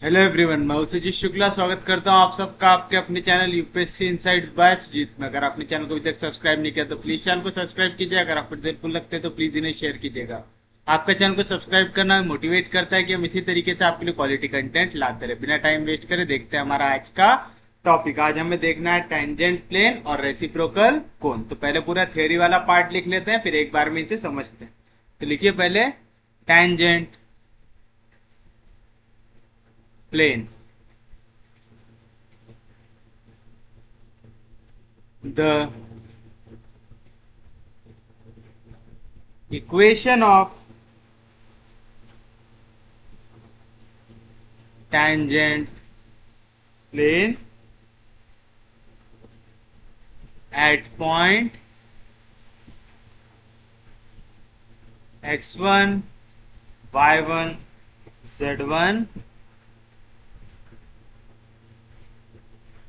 Hello everyone, मैं हूं सुजीत शुक्ला। स्वागत करता हूं आप सबका आपके अपने channel UPSC insights by Sujeet में। अगर आपने चैनल को अभी तक सब्सक्राइब नहीं किया तो प्लीज चैनल को सब्सक्राइब कीजिए। अगर आपको हेल्पफुल लगते हैं तो प्लीज इन्हें शेयर कीजिएगा। आपका चैनल को सब्सक्राइब करना मोटिवेट करता है कि हम इसी तरीके से आपके लिए क्वालिटी कंटेंट लाते रहे। बिना टाइम वेस्ट करे देखते हैं हमारा आज का टॉपिक। आज हमें देखना है टेंजेंट प्लेन और रेसिप्रोकल कोन। तो पहले पूरा थ्योरी वाला पार्ट लिख लेते हैं, फिर एक बार में इसे समझते हैं। तो लिखिए पहले tangent plane. The equation of tangent plane at point x1, y1, z1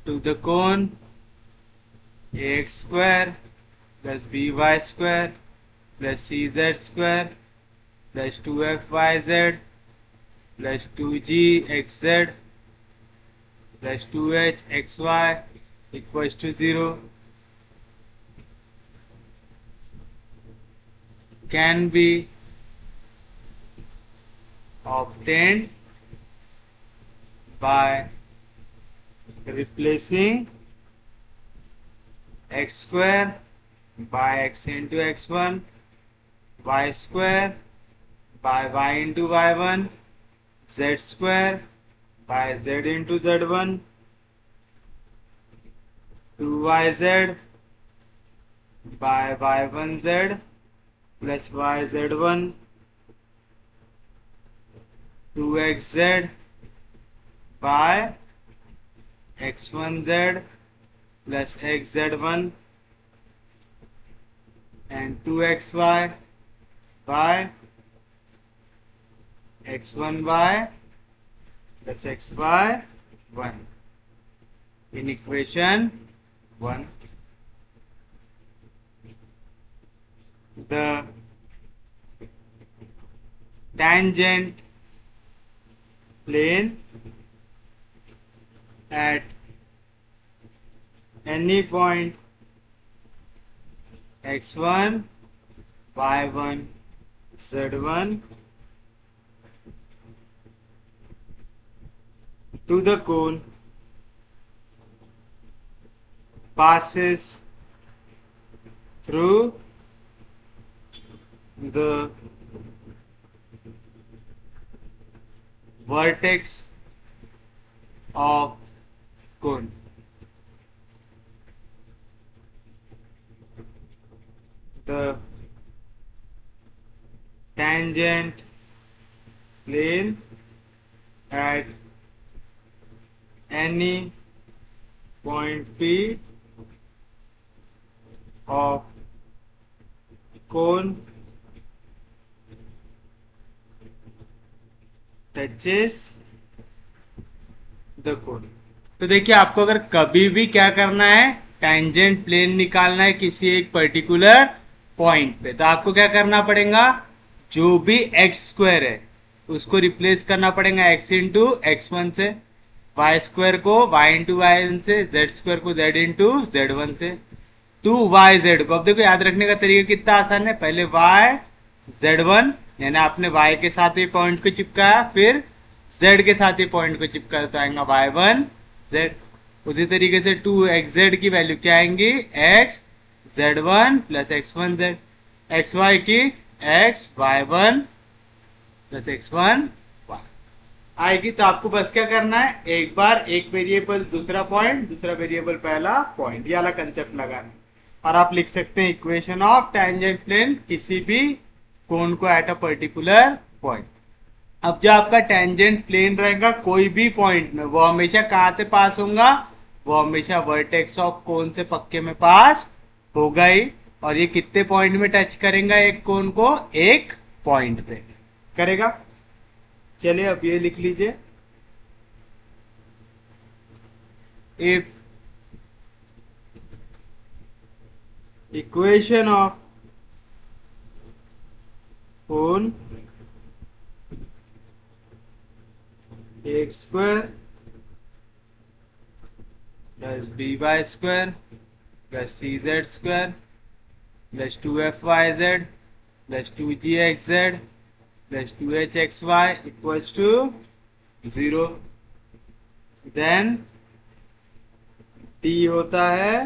to the cone ax square plus by square plus cz square plus 2fyz plus 2gxz plus 2hxy equals to 0 can be obtained by replacing x square by x into x1, y square by y into y1, z square by z into z1, 2yz by y1z plus yz1, 2xz by x1z plus xz1 and 2xy by x1y plus xy1 in equation 1. The tangent plane at any point x1, y1, z1 to the cone passes through the vertex of cone. The tangent plane at any point P of cone touches the cone. तो देखिए, आपको अगर कभी भी क्या करना है, tangent plane निकालना है किसी एक पर्टिकुलर पॉइंट पे, तो आपको क्या करना पड़ेगा, जो भी एक्स स्क्वायर है उसको रिप्लेस करना पड़ेगा एक्स इंटू एक्स वन से, वाई स्क्वायर को वाई इंटू वाई वन से, जेड स्क्वायर को जेड इंटू जेड वन से, टू वाई जेड को। अब देखो याद रखने का तरीका कितना आसान है, पहले वाई जेड वन यानी आपने वाई के साथ ही पॉइंट को चिपकाया, फिर जेड के साथ ही पॉइंट को चिपकाया तो आएगा वाई वन जेड। उसी तरीके से टू एक्स जेड की वैल्यू क्या आएंगी, X Z one plus X one Z, X Y की X Y one plus X one आएगी। तो आपको बस क्या करना है, एक बार एक वेरिएबल दूसरा पॉइंट, दूसरा वेरिएबल पहला पॉइंट, ये वाला कंसेप्ट लगाना। और आप लिख सकते हैं इक्वेशन ऑफ टेंजेंट प्लेन किसी भी कोण को एट अ पर्टिकुलर पॉइंट। अब जो आपका टेंजेंट प्लेन रहेगा कोई भी पॉइंट में, वो हमेशा कहां से पास होगा, वो हमेशा वर्टेक्स ऑफ कोन से पक्के में पास होगा ही। और ये कितने पॉइंट में टच करेगा एक कोन को, एक पॉइंट पे करेगा। चलिए अब ये लिख लीजिए, if equation of cone x square plus B Y square plus C Z square plus 2f(y)z plus 2gxz plus 2hxy equals to 0। Then D होता है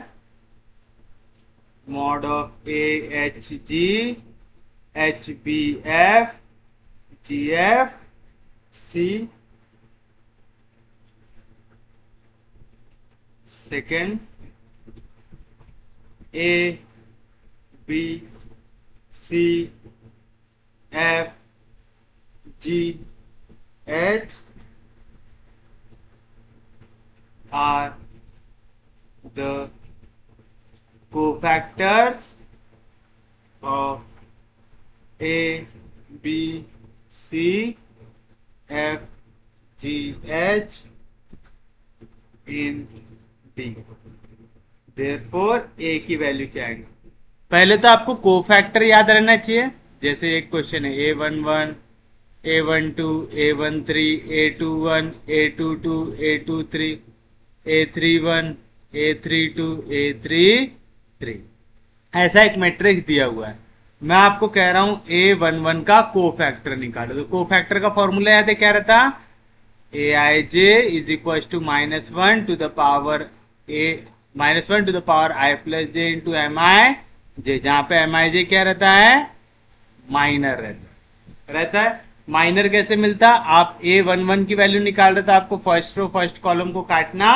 mod of a h ji h b f ji f c second a B c f g h are the cofactors of A, B, C, F, G, H in D. Therefore A की value क्या आएगी? पहले तो आपको cofactor याद रहना चाहिए। जैसे एक क्वेश्चन है A11, A12, A13, A21, A22, A23, A31, A32, A33, ऐसा एक मैट्रिक्स दिया हुआ है। मैं आपको कह रहा हूं A11 का कोफैक्टर निकालो। तो कोफैक्टर का फॉर्मूला याद है, क्या रहता? Aij is equal to -1 to the power -1 to the power i plus j into Mij, जहां पे Mij क्या रहता है? माइनर रहता है। माइनर कैसे मिलता? आप A11 की वैल्यू निकाल रहे तो आपको फर्स्ट रो फर्स्ट कॉलम को काटना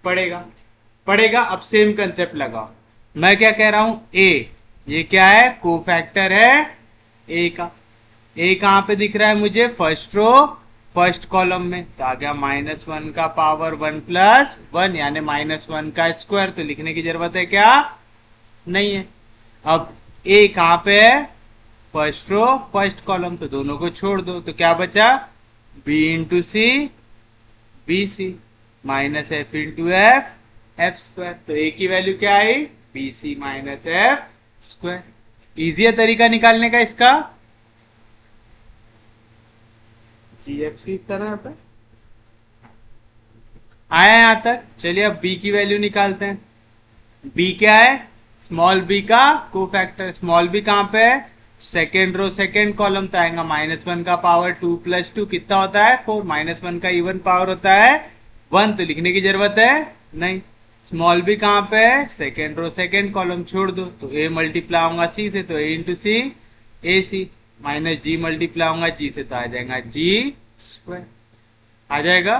पड़ेगा। अब सेम कंसेप्ट लगाओ। मैं क्या कह रहा हूं? ए, ये क्या है? कोफैक्टर है ए का। ए कहां पे दिख रहा है मुझे? फर्स्ट रो फर्स्ट कॉलम में। तो आ गया -1 का पावर 1 प्लस 1 यानी -1 का स्क्वायर। तो लिखने की जरूरत है क्या? नहीं है। अब ए कहां पे है? First row first column. तो दोनों को छोड़ दो तो क्या बचा? B into C B C minus F into F square. तो ए की वैल्यू क्या आई? B C minus F square. Easy है तरीका निकालने का इसका। जीएफसी इस तरह पे आया यहां तक। चलिए अब बी की वैल्यू निकालते हैं। बी क्या है? स्मॉल बी का कोफैक्टर। स्मॉल बी कहां पे है? Second row second column. तो आएगा -1 का पावर 2 प्लस 2 कितना होता है? 4। -1 का इवन पावर होता है 1। तो लिखने की जरूरत है नहीं। स्मॉल बी कहां पे है? Second row second column. छोड़ दो तो ए मल्टीप्लाई होगा सी से, तो A into C A C minus G multiply होगा जी से, तो आ जाएगा जी स्क्वायर। आ जाएगा।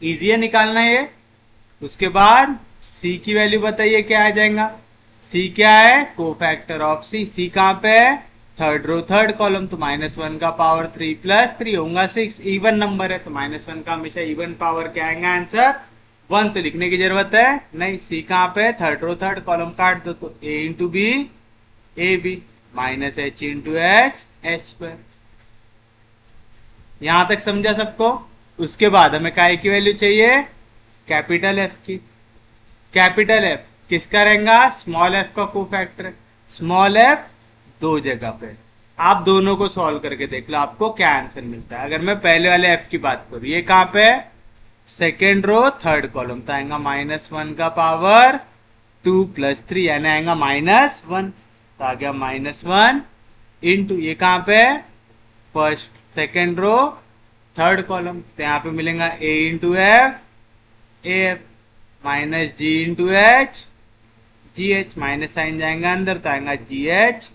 इजी है निकालना ये। उसके बाद सी की वैल्यू बताइए क्या आ जाएगा? सी क्या है? कोफैक्टर ऑफ सी। सी कहां पे है? Third row third column. तो -1 का पावर 3 प्लस 3 होगा 6। इवन नंबर है तो -1 का हमेशा इवन पावर क्या आएगा? आंसर 1। तो लिखने की जरूरत है नहीं। सी कहां पे? Third row third column. काट दो तो A into B A B minus H into H H square. यहां तक समझा सबको? उसके बाद हमें काय की वैल्यू चाहिए? कैपिटल एफ की। कैपिटल एफ किसका रहेगा? स्मॉल एफ का कोफैक्टर। स्मॉल एफ दो जगह पे। आप दोनों को सॉल्व करके देख लो आपको क्या आंसर मिलता है। अगर मैं पहले वाले एफ की बात करूं, ये कहां पे है? Second row third column. तो आएगा -1 का पावर 2 प्लस 3 यानी आएगा -1। तो आ गया -1 इंटू ये कहां पे है? First second row third column. तो यहाँ पे मिलेगा A into F A F minus ji into H ji H. Minus sign जाएगा अंदर तो आएगा G H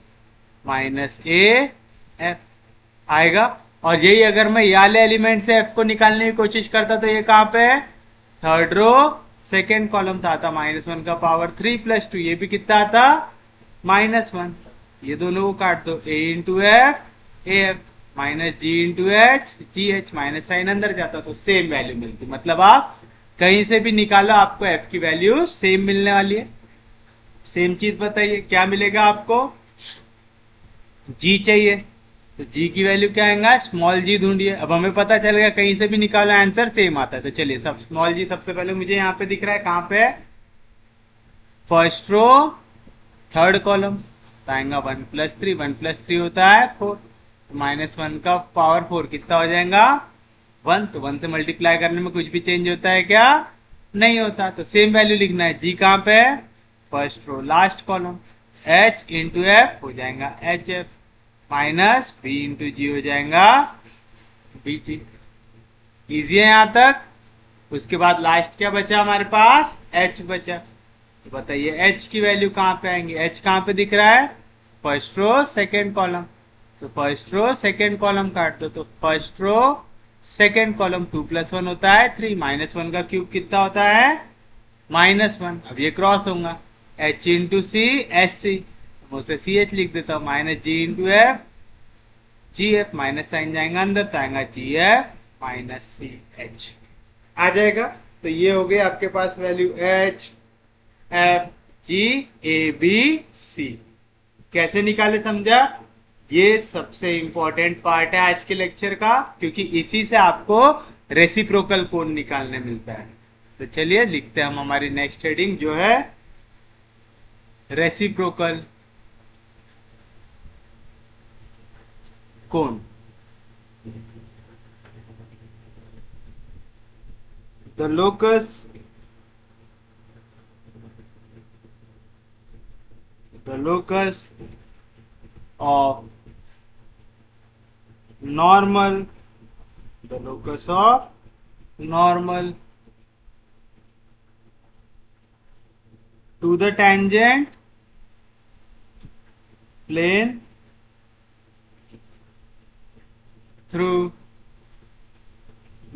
minus A F आएगा। और यही अगर मैं ये वाले एलिमेंट से एफ को निकालने की कोशिश करता तो ये कहां पे है? थर्ड रो सेकेंड कॉलम था। आता -1 का पावर 3 प्लस 2। ये भी कितना आता? -1। ये दोनों को काट दो। A into F A F minus ji into H ji H. Minus sign अंदर जाता तो सेम वैल्यू मिलती। मतलब आप कहीं से भी निकालो आपको एफ की वैल्यू सेम मिलने वाली है। सेम चीज बताइए क्या मिलेगा आपको? जी चाहिए तो जी की वैल्यू क्या आएगा? स्मॉल जी ढूंढिए। अब हमें पता चलेगा कहीं से भी निकालो आंसर सेम आता है। तो चलिए सब स्मॉल जी सबसे पहले मुझे यहाँ पे दिख रहा है। कहां पे? First row third column. तो आएगा 1 प्लस 3। 1 प्लस 3 होता है 4। तो -1 का पावर 4 कितना हो जाएगा? 1, तो 1 से मल्टीप्लाई करने में कुछ भी चेंज होता है क्या? नहीं होता। तो सेम वैल्यू लिखना है। जी कहाँ पे है? First row last column. H into F हो जाएगा H F, minus B into G हो जाएगा बी जी। इजी है यहाँ तक। उसके बाद लास्ट क्या बचा हमारे पास? एच बचा। तो बताइए एच की वैल्यू कहाँ पे आएंगे? एच कहाँ पे दिख रहा है? First row second column. तो फर्स्ट रो सेकेंड कॉलम काट दो। तो फर्स्ट रो सेकेंड कॉलम 2 + 1 होता है 3, -1 का क्यूब कितना होता है? -1। अब ये क्रॉस होगा, H into C S C, मैं उसे सी एच लिख देता हूँ, माइनस जी इंटू एफ जी एफ, माइनस साइन जाएगा अंदर तो आएगा G F minus C H आ जाएगा। तो ये हो गई आपके पास value H F G A B C. कैसे निकाले समझा? ये सबसे इंपॉर्टेंट पार्ट है आज के लेक्चर का, क्योंकि इसी से आपको रेसिप्रोकल कोण निकालने मिलता है। तो चलिए लिखते हैं हम हमारी नेक्स्ट हेडिंग जो है रेसिप्रोकल कोण। The locus of normal, the locus of normal to the tangent plane through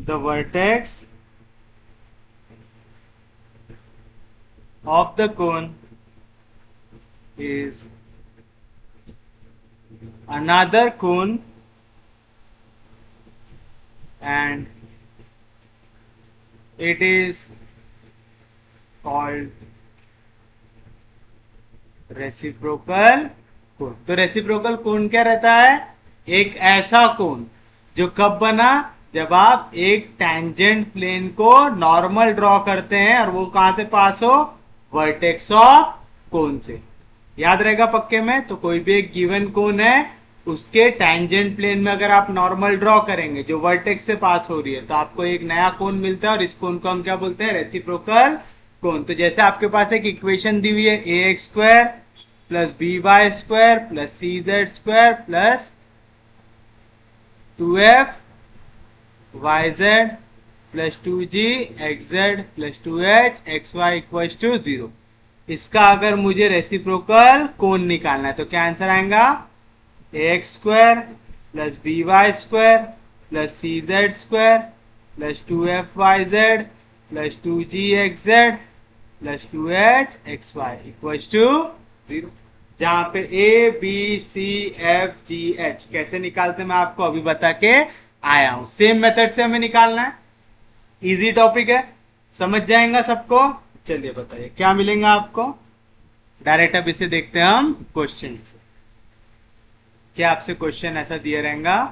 the vertex of the cone is another cone and it is called reciprocal कोण। तो रेसिप्रोकल कोण क्या रहता है? एक ऐसा कोण जो कब बना? जब आप एक टैंजेंट प्लेन को नॉर्मल ड्रॉ करते हैं और वो कहां से पास हो? वर्टेक्स ऑफ कोण से। याद रहेगा पक्के में? तो कोई भी एक गिवन कोण है, उसके टैंजेंट प्लेन में अगर आप नॉर्मल ड्रॉ करेंगे जो वर्टेक्स से पास हो रही है, तो आपको एक नया कोण मिलता है और इस कोण को हम क्या बोलते हैं? रेसिप्रोकल कोण। तो जैसे आपके पास एक इक्वेशन दी हुई है ax² plus by² plus cz² plus 2f yz plus 2g xz plus 2h xy equal to 0। इसका अगर मुझे रेसिप्रोकल कोण निकालना है तो क्या आंसर आएगा? ax² plus by² plus cz² plus 2fyz plus 2gxz plus 2hxy equal to 0। जहां पे a B c f g h कैसे निकालते मैं आपको अभी बता के आया हूं। सेम मेथड से हमें निकालना है। इजी टॉपिक है, समझ जाएगा सबको। चलिए बताइए क्या मिलेगा आपको। डायरेक्ट अब इसे देखते हैं हम क्वेश्चन से। क्या आपसे क्वेश्चन ऐसा दिया रहेगा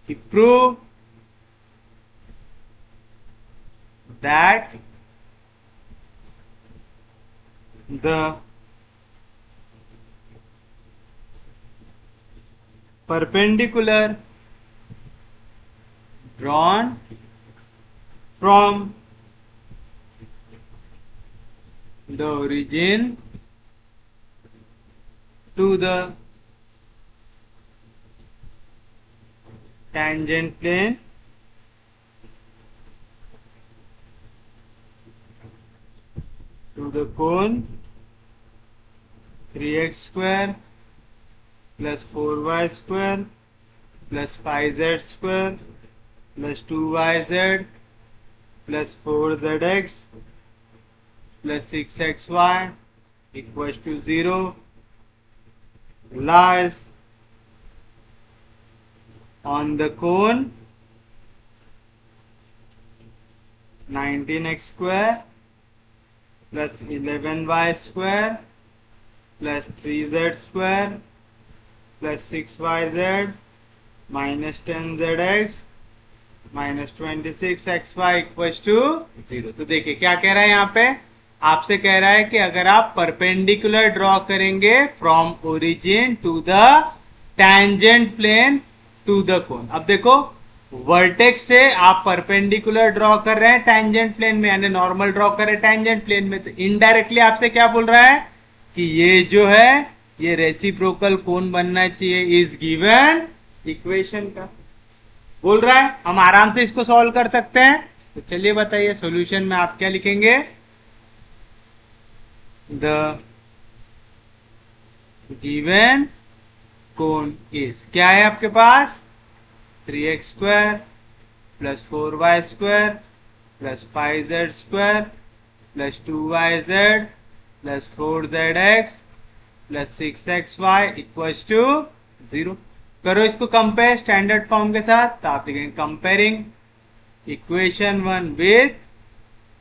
कि prove that the perpendicular drawn from the origin to the tangent plane to the cone 3x² plus 4y² plus 5z² plus 2yz plus 4zx plus 6xy equals to 0 lies on the cone 19x² plus 11y² plus 3z² plus 6yz minus 10zx minus 26xy equal to 0। तो देखिए क्या कह रहा है यहाँ पे, आपसे कह रहा है कि अगर आप परपेंडिकुलर ड्रॉ करेंगे from origin to the tangent plane to the cone. अब देखो वर्टेक्स से आप परपेंडिकुलर ड्रॉ कर रहे हैं टेंजेंट प्लेन में, यानी नॉर्मल ड्रॉ कर रहे हैं टेंजेंट प्लेन में, तो इनडायरेक्टली आपसे क्या बोल रहा है कि ये जो है ये रेसिप्रोकल कोन बनना चाहिए इज गिवन इक्वेशन का बोल रहा है। हम आराम से इसको सॉल्व कर सकते हैं। तो चलिए बताइए सॉल्यूशन में आप क्या लिखेंगे। द गिवन कोन इज, क्या है आपके पास 3x² plus 4y² plus 5z² plus 2yz plus 4zx plus 6xy equals to 0। करो इसको कंपेयर स्टैंडर्ड फॉर्म के साथ, तो आप लिखेंगे comparing equation 1 with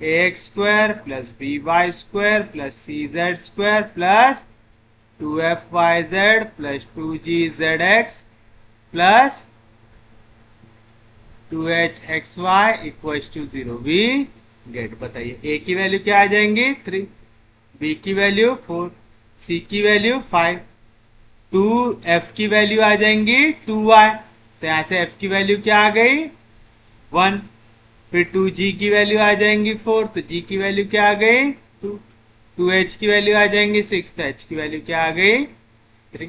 ax² plus by² plus cz² plus 2fyz plus 2gzx plus 2hxy equals to 0। We get, बताइए a की value क्या आ जाएंगी 3, b की वैल्यू 4, c की वैल्यू 5, 2f की वैल्यू आ जाएंगी 2y, तो यहां से f की वैल्यू क्या आ गई 1, फिर 2g की वैल्यू आ जाएंगी 4, तो g की वैल्यू क्या आ गई 2, 2h की वैल्यू आ जाएंगी 6, तो h की वैल्यू क्या आ गई 3।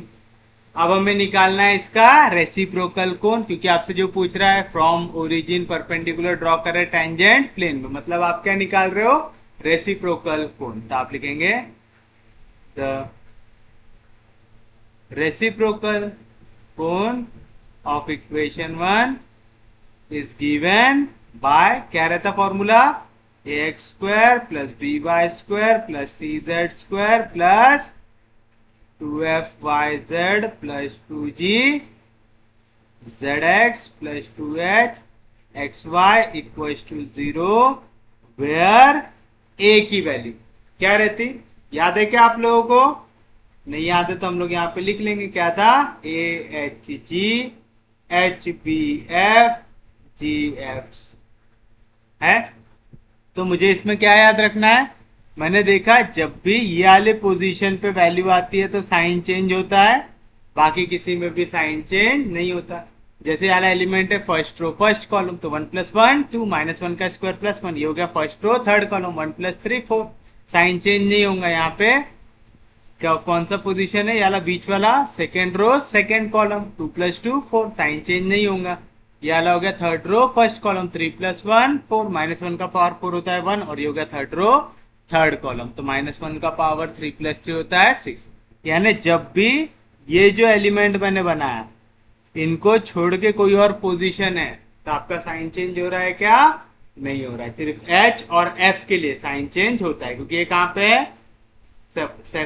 अब हमें निकालना है इसका रेसिप्रोकल कोन, क्योंकि आपसे जो पूछ रहा है फ्रॉम ओरिजिन परपेंडिकुलर ड्रॉ कर रहे टेंजेंट प्लेन में, मतलब आप क्या निकाल रहे हो रेसिप्रोकल कोन। तो आप लिखेंगे the reciprocal cone of equation 1 is given by, क्या रहता formula ax² plus by² plus cz² plus 2fyz plus 2gzx plus 2hxy equals to 0, where a की वैल्यू क्या रहती, याद है क्या आप लोगों को? नहीं याद है तो हम लोग यहाँ पे लिख लेंगे, क्या था AHG HBF GF है। तो मुझे इसमें क्या याद रखना है, मैंने देखा जब भी ये वाले पोजीशन पे वैल्यू आती है तो साइन चेंज होता है, बाकी किसी में भी साइन चेंज नहीं होता। जैसे वाला एलिमेंट है फर्स्ट रो फर्स्ट कॉलम, तो 1 + 1 2 -1 का स्क्वायर प्लस 1, ये हो गया first row third column 1 + 3 4, sign change नहीं होगा। यहाँ पे क्या कौन सा पोजीशन है, ये वाला बीच वाला second row second column 2 + 2 4, sign change नहीं होगा। ये वाला हो गया थर्ड रो फर्स्ट कॉलम 3 + 1 4, -1 का पावर 4 होता है 1, और ये हो गया थर्ड रो थर्ड कॉलम, तो -1 का पावर 3 + 3 होता है 6। यानी जब भी ये जो एलिमेंट मैंने बनाया इनको छोड़ के कोई और पोजीशन है तो आपका साइन चेंज हो रहा है क्या, नहीं हो रहा है। सिर्फ H और F के लिए साइन चेंज होता है, क्योंकि ये कहाँ पे है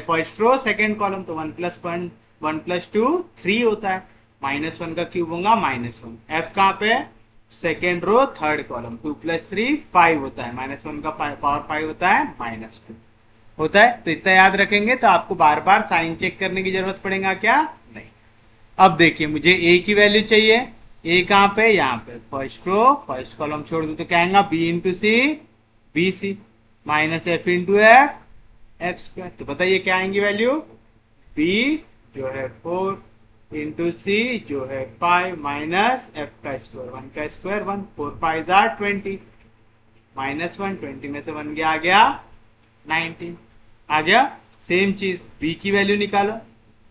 फर्स्ट रो सेकेंड कॉलम, तो 1 + 1 1 + 2 3 होता है, -1 का क्यूब होगा -1। F कहाँ पे सेकेंड रो थर्ड कॉलम 2 + 3 5 होता है, -1 का पावर 5 होता है -2 होता है। तो इतना याद रखेंगे तो आपको बार बार साइन चेक करने की जरूरत पड़ेगा क्या, नहीं। अब देखिए मुझे a की वैल्यू चाहिए, a कहाँ पे यहाँ पे फर्स्ट रो फर्स्ट कॉलम छोड़ दो तो क्या आएगा b × c bc -f × f x², तो बताइए क्या आएंगी वैल्यू, b जो है 4 × c जो है 5 माइनस f का स्क्वायर 1 का स्क्वायर 1 4 5 20 -1 20 में से 1 गया आ गया 19 आ गया। सेम चीज b की वैल्यू निकालो,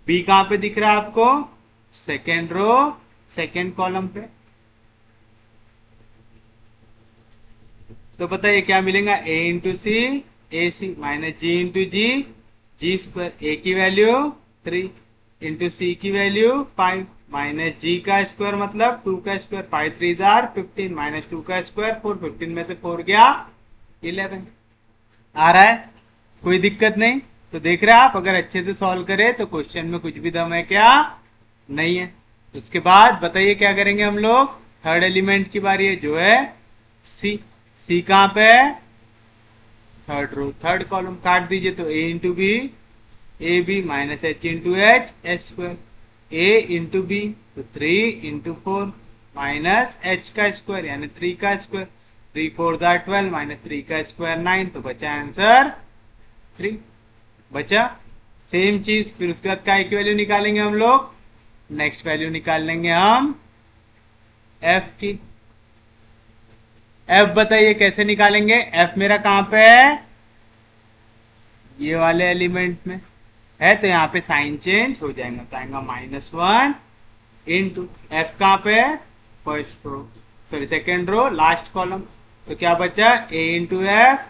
b कहाँ पे दिख रहा है आपको सेकेंड रो सेकेंड कॉलम पे, तो बताइए क्या मिलेगा a × c AC minus g × g g², a की वैल्यू 3 × c की वैल्यू 5 माइनस g का स्क्वायर मतलब 2 का स्क्वायर 5 3 15 माइनस 2 का स्क्वायर 4 15 में से 4 गया 11। आ रहा है, कोई दिक्कत नहीं। तो देख रहे हैं आप, अगर अच्छे से सॉल्व करें तो क्वेश्चन में कुछ भी दम है क्या, नहीं है। उसके बाद बताइए क्या करेंगे हम लोग, थर्ड एलिमेंट की बारी है जो है c। c कहाँ पे है थर्ड रो थर्ड कॉलम, काट दीजिए तो a × b a B minus h × h h², a × b तो 3 × 4 माइनस h का स्क्वायर यानी 3 का स्क्वायर 3 4 12 माइनस 3 का स्क्वायर 9, तो बचा आंसर 3 बचा। सेम चीज फिर उसके बाद काय की वैल्यू निकालेंगे हम लोग, नेक्स्ट वैल्यू निकाल लेंगे हम एफ की। एफ बताइए कैसे निकालेंगे? एफ मेरा कहां पे है? ये वाले एलिमेंट में है, तो यहाँ पे साइन चेंज हो जाएगा, तो आएगा -1 इंटू एफ कहां पे है? First row, sorry second row, last column. तो क्या बचा? A into F,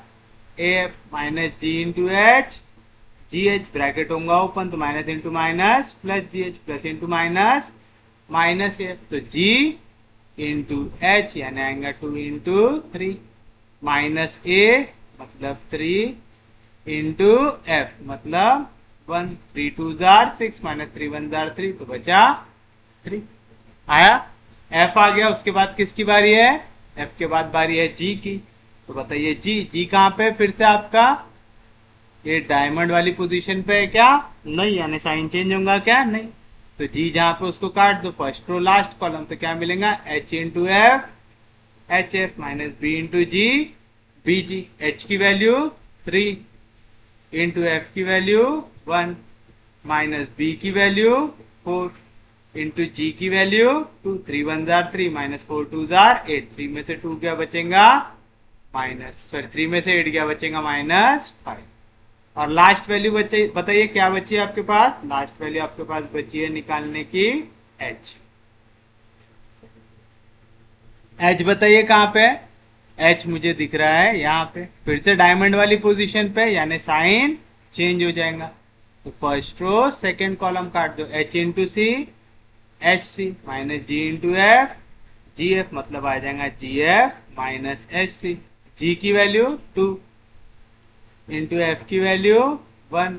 A minus ji into H, ji H bracket होगा ओपन, तो minus into minus plus G H plus into minus minus F, तो G into H यानी आएगा 2 into 3 minus ए मतलब 3 into F मतलब 1, 3 2 जार 6 माइनस 3 1 जार 3, तो बचा 3 आया। एफ आ गया, उसके बाद किसकी बारी है? एफ के बाद बारी है जी की। तो बताइए जी, जी कहाँ पे फिर से आपका? ये डायमंड वाली पोजीशन पे है क्या? नहीं, यानी साइन चेंज होगा क्या? नहीं। तो जी जहां पे उसको काट दो, फर्स्ट रो लास्ट कॉलम, तो क्या मिलेगा? H into F, H F minus B into G, B G. H की वैल्यू 3 इंटू एफ की वैल्यू 1 माइनस बी की वैल्यू 4 इंटू जी की वैल्यू 2, 3 1 जार 3 माइनस 4 2 जार 8, 3 में से 2 क्या बचेगा? माइनस, सॉरी 3 में से 8 क्या बचेगा? -5। और लास्ट वैल्यू बचे, बताइए क्या बची है आपके पास? लास्ट वैल्यू आपके पास बची है निकालने की एच। एच बताइए कहां पे? एच मुझे दिख रहा है यहाँ पे, फिर से डायमंड वाली पोजीशन पे, यानी साइन चेंज हो जाएगा। तो फर्स्ट रो सेकंड कॉलम काट दो, H into C, H C minus जी इंटू एफ, जी एफ मतलब आ जाएगा जी एफ माइनस एच सी। जी की वैल्यू 2 इंटू एफ की वैल्यू 1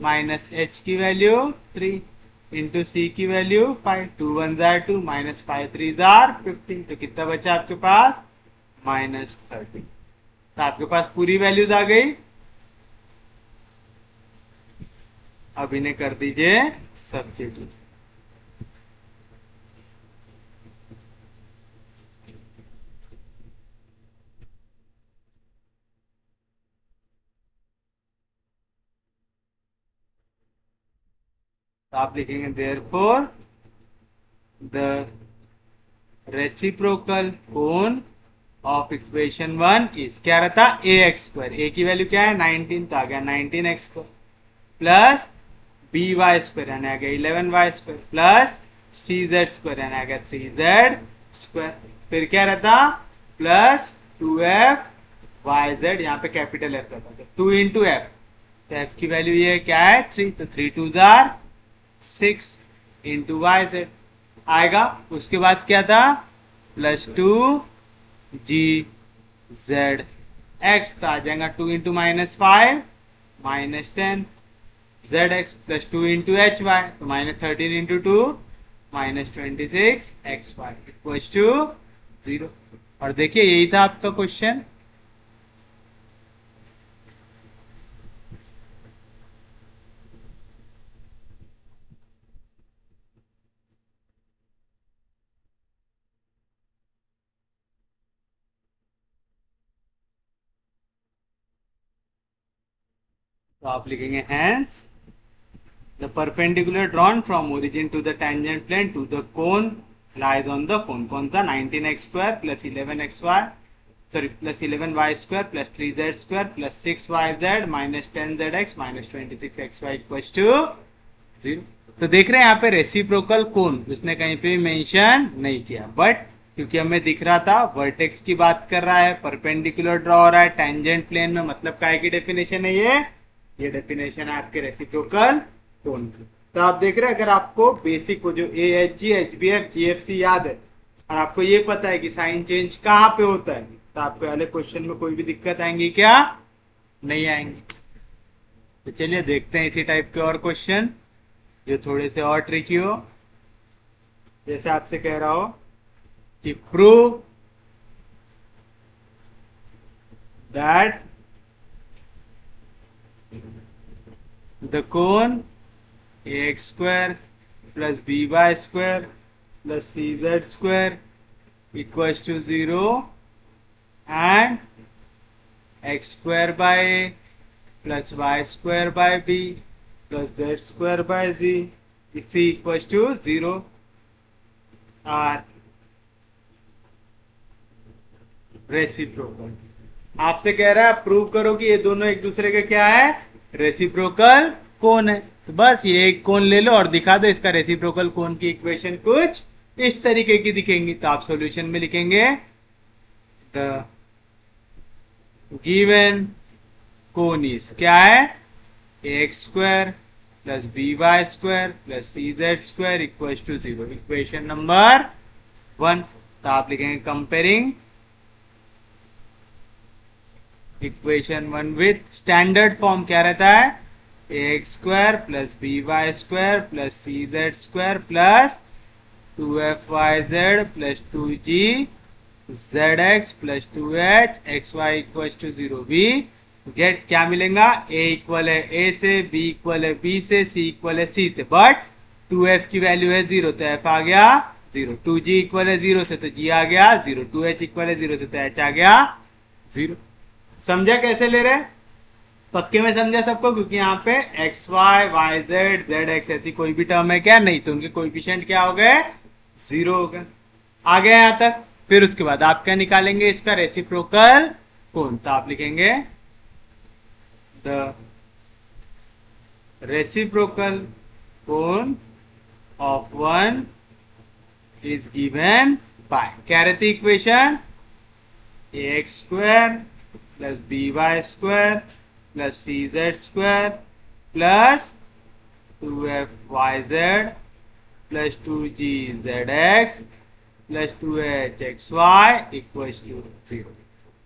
माइनस एच की वैल्यू 3 इंटू सी की वैल्यू 5, 2 1 जार 2 माइनस 5 3 जार 15, तो कितना बचा आपके पास? -30। तो आपके पास पूरी वैल्यूज आ गई। अब इन्हें कर दीजिए सब्स्टिट्यूट। तो आप लिखेंगे therefore the reciprocal cone of equation 1 is, क्या रहता? ए एक्स स्क्वायर, ए की वैल्यू क्या है? 19, तो आ गया 19x square plus B Y square यानी आ गया 11y स्क्वायर प्लस सी जेड स्क्वायर यानी आ गया 3z स्क्वायर। फिर क्या रहता? प्लस 2f वाई जेड, यहाँ पे कैपिटल एफ रहता है, 2 इंटू एफ, तो एफ की वैल्यू ये क्या है? 3, तो 3 2 जार 6 इंटू वाई जेड आएगा। उसके बाद क्या था? +2 GZX, तो आ जाएगा 2 into -5 -10 ZX plus 2 into HY, तो -13 इंटू 2 -26XY इक्वल टू 0। और देखिए यही था आपका क्वेश्चन। तो आप लिखेंगे hence the perpendicular drawn from origin to the tangent plane to the cone lies on the cone, कौन सा? 19x square plus 11xy, sorry plus 11y square plus 3z square plus 6yz minus 10zx minus 26xy equal to 0। तो देख रहे हैं यहाँ पे reciprocal कोन उसने कहीं पे मेंशन नहीं किया, बट क्योंकि हमें दिख रहा था वर्टेक्स की बात कर रहा है, परपेंडिकुलर ड्रॉ हो रहा है टेंजेंट प्लेन में, मतलब काय की डेफिनेशन है ये डेफिनेशन है आपके रेसिप्रोकल कोन की। तो आप देख रहे हैं अगर आपको बेसिक को जो a h ji h b f ji f c याद है और आपको ये पता है कि साइन चेंज कहाँ पे होता है, तो आपके वाले क्वेश्चन में कोई भी दिक्कत आएंगी क्या? नहीं आएंगी। तो चलिए देखते हैं इसी टाइप के और क्वेश्चन जो थोड़े से और ट्रिकी हो। जैसे आपसे कह रहा हो कि prove that the cone ax square plus by square plus cz square equals to 0 and x square by a plus y square by b plus z square by z is equals to 0 और reciprocal. आपसे कह रहा है prove करो कि ये दोनों एक दूसरे के क्या है, रेसिप्रोकल कोण है। तो बस ये एक कोण ले लो और दिखा दो, इसका रेसिप्रोकल कोण की इक्वेशन कुछ इस तरीके की दिखेंगी। तो आप सॉल्यूशन में लिखेंगे द गिवन कोण इज क्या है, x square plus B Y square plus C Z square equal to 0। Equation number 1। तो आप लिखेंगे comparing equation 1 with standard form क्या रहता है, x square plus B Y square plus C Z square plus 2f(y)z plus 2g zx plus 2h xy equal to 0। We get क्या मिलेगा, a equal है a से, b इक्वल है b से, c equal है c से, but 2f की value है 0 तो f आ गया 0, 2g इक्वल है 0 से तो g आ गया 0, 2h इक्वल है 0 से तो h आ गया 0। समझा कैसे ले रहे, पक्के में समझा सबको, क्योंकि यहाँ पे x y y z z x ऐसी कोई भी टर्म है क्या, नहीं, तो उनके कोएफिशिएंट क्या हो गए, 0 हो गए। आ गए यहाँ तक। फिर उसके बाद आप क्या निकालेंगे, इसका रेसिप्रोकल कोण। तो आप लिखेंगे the reciprocal cone of one is given by, क्या रहती equation, x square plus B Y square plus C Z square plus 2f(y)z plus 2g zx plus 2h xy equal to 0,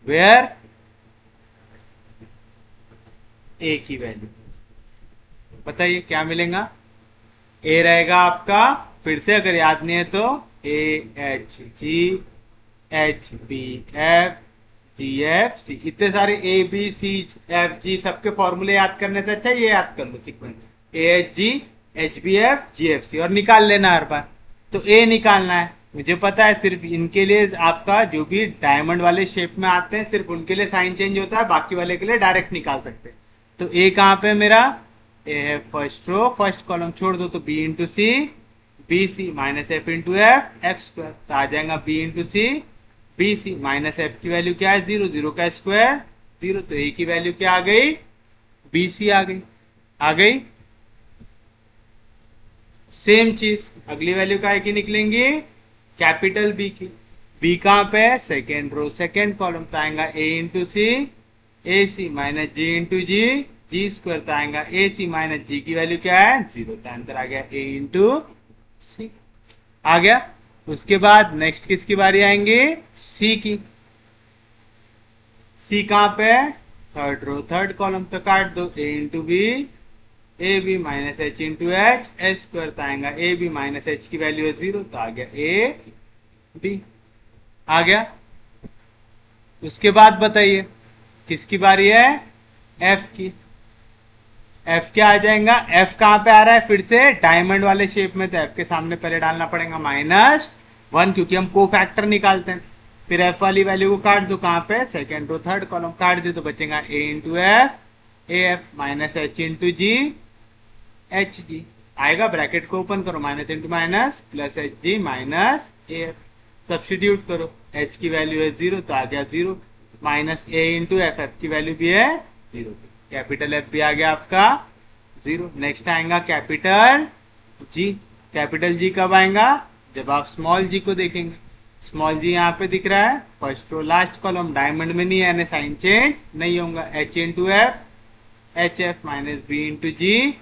where a की value बताइए क्या मिलेगा, a रहेगा आपका, फिर से अगर याद नहीं है तो a h g h b f g f c, इतने सारे a b c f g सबके फॉर्मूले याद करने से अच्छा ये याद कर लो sequence, a h g h b f g f c और निकाल लेना हर बार। तो a निकालना है, मुझे पता है सिर्फ इनके लिए आपका जो भी डायमंड वाले शेप में आते हैं सिर्फ उनके लिए साइन चेंज होता है, बाकी वाले के लिए डायरेक्ट निकाल सकते हैं। तो a कहाँ पे मेरा, a है फर्स्ट रो, फर्स्ट कॉलम छोड़ दो तो b into C, B C minus F into F square, तो आ जाएगा b into C B C minus F की वैल्यू क्या है 0, 0 का स्क्वायर 0, तो a की वैल्यू क्या आ गई, बी सी आ गई। आ गई सेम चीज अगली वैल्यू का की निकलेंगी, कैपिटल बी की, बी कहाँ पे है, सेकेंड रो सेकेंड कॉलम, तो आएगा a into C A C minus ji into ji g square, तो आएगा ए सी माइनस जी की वैल्यू क्या है 0, तो आंसर आ गया a इंटू सी। आ गया। उसके बाद नेक्स्ट किसकी बारी आएंगे, सी की। सी कहाँ पे है, थर्ड रो थर्ड कॉलम, तो काट दो a into B A B minus H into H H square, तो आएगा ए बी माइनस एच की वैल्यू है 0, तो आ गया ए बी। आ गया। उसके बाद बताइए किसकी बारी है, एफ की। एफ क्या आ जाएगा, एफ कहां पे आ रहा है, फिर से डायमंड वाले शेप में, तो एफ के सामने पहले डालना पड़ेगा -1 क्योंकि हम को फैक्टर निकालते हैं। फिर एफ वाली वैल्यू को काट दो, कहां पे, सेकेंड रो थर्ड कॉलम, काट दे तो बचेगा A into F A F minus H into G H G, आएगा ब्रैकेट को ओपन करो, minus into minus plus H G minus A F, substitute करो, एच की वैल्यू है 0 तो आ गया 0, minus A into F, F की वैल्यू भी है 0, कैपिटल एफ भी आ गया आपका 0। नेक्स्ट आएगा कैपिटल जी। कैपिटल जी कब आएगा, जब आप स्मॉल जी को देखेंगे। स्मॉल जी यहाँ पे दिख रहा है, first row last column, diamond में नहीं है यानी साइन चेंज नहीं होगा, H into F H F minus B into G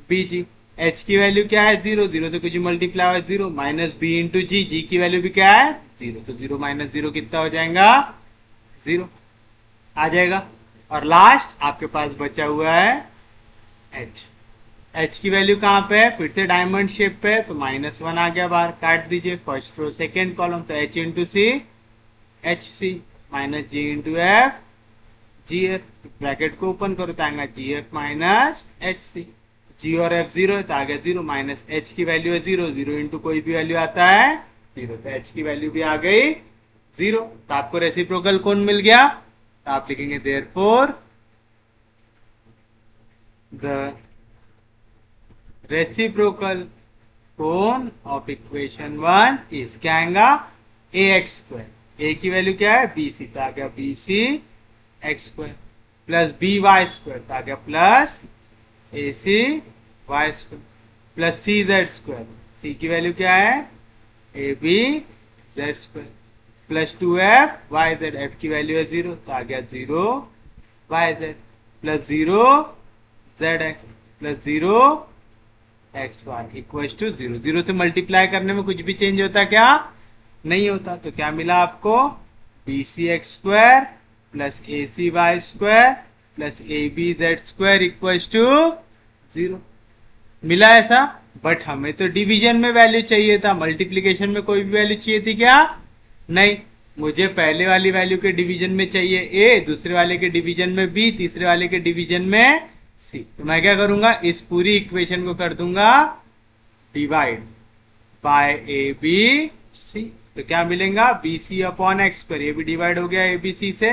B G, H की वैल्यू क्या है 0, 0 से कुछ मल्टीप्लाई हुआ 0, माइनस बी इंटू जी, जी की वैल्यू भी क्या है 0, तो 0 माइनस 0 कितना हो जाएगा 0 आ जाएगा। और लास्ट आपके पास बचा हुआ है एच। एच की वैल्यू कहाँ पे है, फिर से डायमंड शेप पे है, तो -1 आ गया बाहर, काट दीजिए, फर्स्ट रो सेकेंड कॉलम, तो H into C H C minus जी इंटू एफ जी एफ, ब्रैकेट को ओपन करो तो आएगा G F minus H C, G और एफ 0 है तो आ गया 0, माइनस एच की वैल्यू है 0, 0 इंटू कोई भी वैल्यू आता है 0, तो एच की वैल्यू भी आ गई 0, तो आपको रेसिप्रोकल कोण मिल गया। तो आप लिखेंगे therefore the reciprocal cone of equation 1 is क्या आएगा, ax स्क्वायर। ए की वैल्यू क्या है बी सी, तो आ गया बी सी x square plus B Y square, तो आ गया प्लस ए सी वाई स्क्वायर प्लस सी जेड स्क्वायर, सी की वैल्यू क्या है A B z square plus 2f Y z, f की वैल्यू है 0, तो आ गया 0 Y Z plus 0 Z x plus 0 x Y equal to 0। 0 से मल्टीप्लाई करने में कुछ भी चेंज होता क्या, नहीं होता। तो क्या मिला आपको b C x square plus A C y square plus a B z square equal to 0 मिला ऐसा। बट हमें तो डिवीजन में वैल्यू चाहिए था, मल्टीप्लीकेशन में कोई भी वैल्यू चाहिए थी क्या, नहीं। मुझे पहले वाली वैल्यू के डिवीजन में चाहिए ए, दूसरे वाले के डिवीजन में बी, तीसरे वाले के डिवीजन में सी। तो मैं क्या करूंगा, इस पूरी इक्वेशन को कर दूंगा divide by a B c. तो क्या मिलेगा b c upon x square, ये भी डिवाइड हो गया ए बी सी से,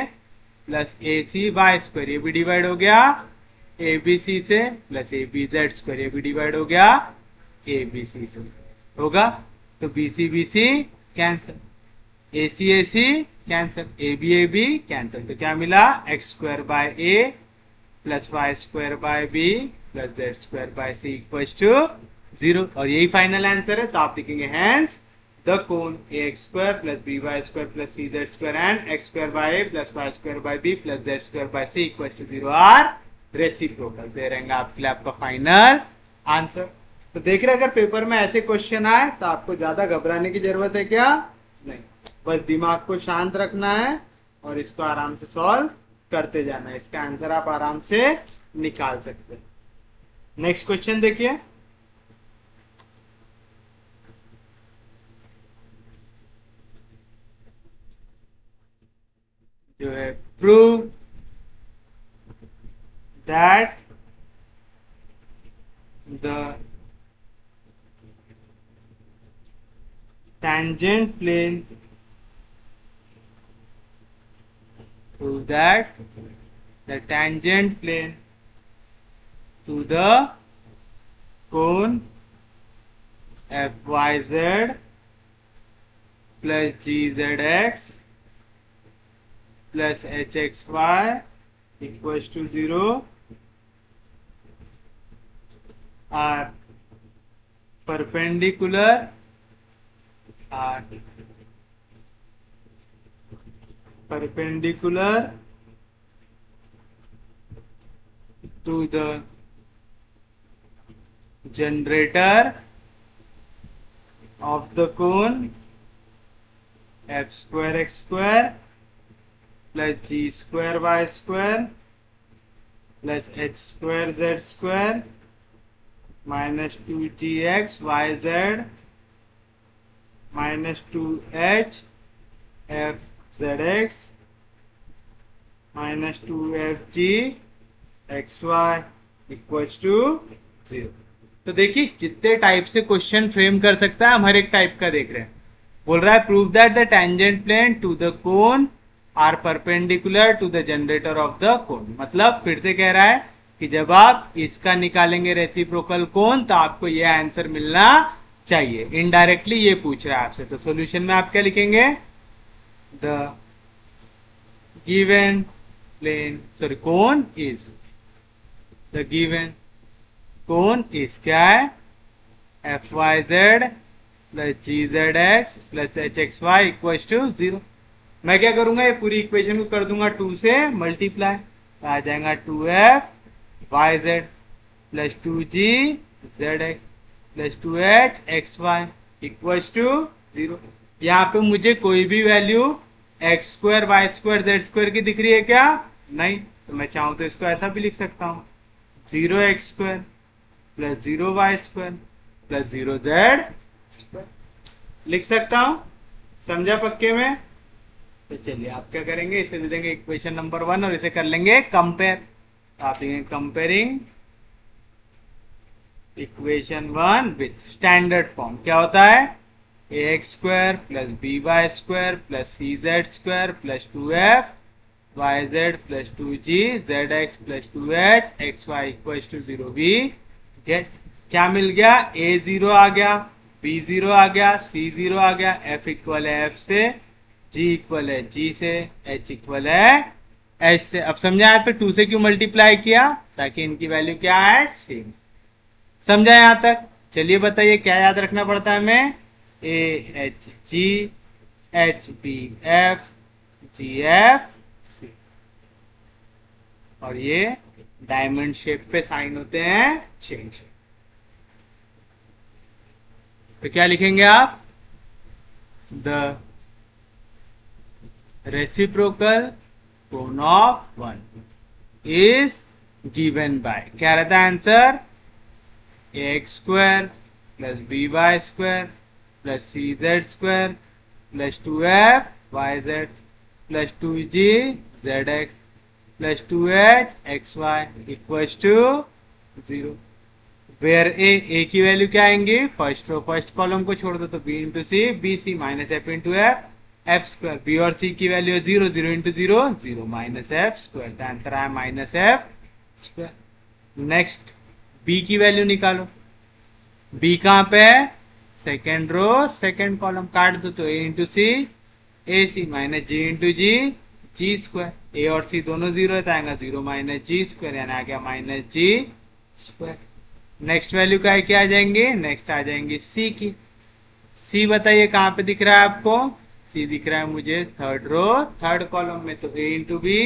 प्लस ए सी वाई स्क्वायर, ये भी डिवाइड हो गया ए बी सी से, plus a B z square, ये भी डिवाइड हो गया ए बी सी से। होगा तो b c cancel, a c cancel, a b cancel. तो क्या मिला x square by a plus y square by b plus z square by c equal to 0। और यही फाइनल आंसर है। तो आप लिखेंगे hence the cone a x square plus B Y square plus C Z square and x square by a plus y square by b plus z square by c equal to 0 are reciprocal. दे रहेंगे आपके लिए आपका final answer. तो देख रहे अगर paper में ऐसे क्वेश्चन आए तो आपको ज्यादा घबराने की जरूरत है क्या, नहीं। बस दिमाग को शांत रखना है और इसको आराम से सॉल्व करते जाना है। इसका आंसर आप आराम से निकाल सकते हैं। नेक्स्ट क्वेश्चन देखिए, जो है prove that the tangent plane, prove that the tangent plane to the cone fyz plus gzx plus hxy equals to 0 are perpendicular to the generator of the cone f square x square plus g square y square plus h square z square minus 2gx yz minus 2h f zx minus 2fg xy equals to 0। तो देखिए जितने type से question frame कर सकता है हम हर एक type का देख रहे हैं। बोल रहा है prove that the tangent plane to the cone are perpendicular to the generator of the cone. मतलब फिर से कह रहा है कि जब आप इसका निकालेंगे रेसिप्रोकल कोन तो आपको यह आंसर मिलना चाहिए। इनडायरेक्टली ये पूछ रहा है आपसे। तो सॉल्यूशन में आप क्या लिखेंगे, the given plane sorry cone is, the given cone is क्या है f y Z plus g z x plus h x Y equal to 0। मैं क्या करूंगा, ये पूरी इक्वेशन को कर दूंगा 2 से मल्टीप्लाई, तो आ जाएगा 2f Y Z plus 2g Z x plus 2h x Y equal to 0। यहाँ पे मुझे कोई भी value x square Y square Z square की दिख रही है क्या, नहीं। तो मैं चाहूं तो इसको ऐसा भी लिख सकता हूँ 0 x square plus 0 y square plus 0 z square लिख सकता हूं। समझा पक्के में। तो चलिए आप क्या करेंगे, इसे दे देंगे इक्वेशन नंबर 1 और इसे कर लेंगे कंपेयर। तो आप लिखेंगे comparing equation 1 with standard form. क्या होता है A x square plus B Y square plus C Z square plus 2f Y Z plus 2g Z x plus 2h x Y equal to 0। We get क्या मिल गया, a0 आ गया, b0 आ गया, c0 आ गया, f equal है f से, जी equal है जी से, एच इक्वल है एच से। अब समझा यहाँ पे 2 से क्यों मल्टीप्लाई किया, ताकि इनकी वैल्यू क्या है, सेम। समझा यहां तक। चलिए बताइए क्या याद रखना पड़ता है हमें, a h ji, h b f, ji f c. और ये डायमंड शेप पे साइन होते हैं चेंज। तो क्या लिखेंगे आप, the reciprocal cone of one is given by, क्या रहता है answer, x square plus B Y square plus C Z square plus 2f Y Z plus 2g Z x plus 2h x y equals to 0। Where a की value क्या आएंगी, first row first column को छोड़ दो तो b into C, B C minus F into F, F square. B और C की value 0, 0 into 0 0 minus F square. Answer आया minus F square. Next B की वैल्यू निकालो, बी कहां पे है, सेकेंड रो सेकेंड कॉलम, काट दो तो A into C, A C minus ji into ji, g square. ए और सी दोनों जीरो है तो आएगा 0 माइनस जी स्क्वायर, यानी आ गया माइनस जी स्क्वायर। नेक्स्ट वैल्यू का क्या आ जाएंगे, नेक्स्ट आ जाएंगे सी की। सी बताइए कहां पे दिख रहा है आपको, सी दिख रहा है मुझे थर्ड रो थर्ड कॉलम में, तो A into B,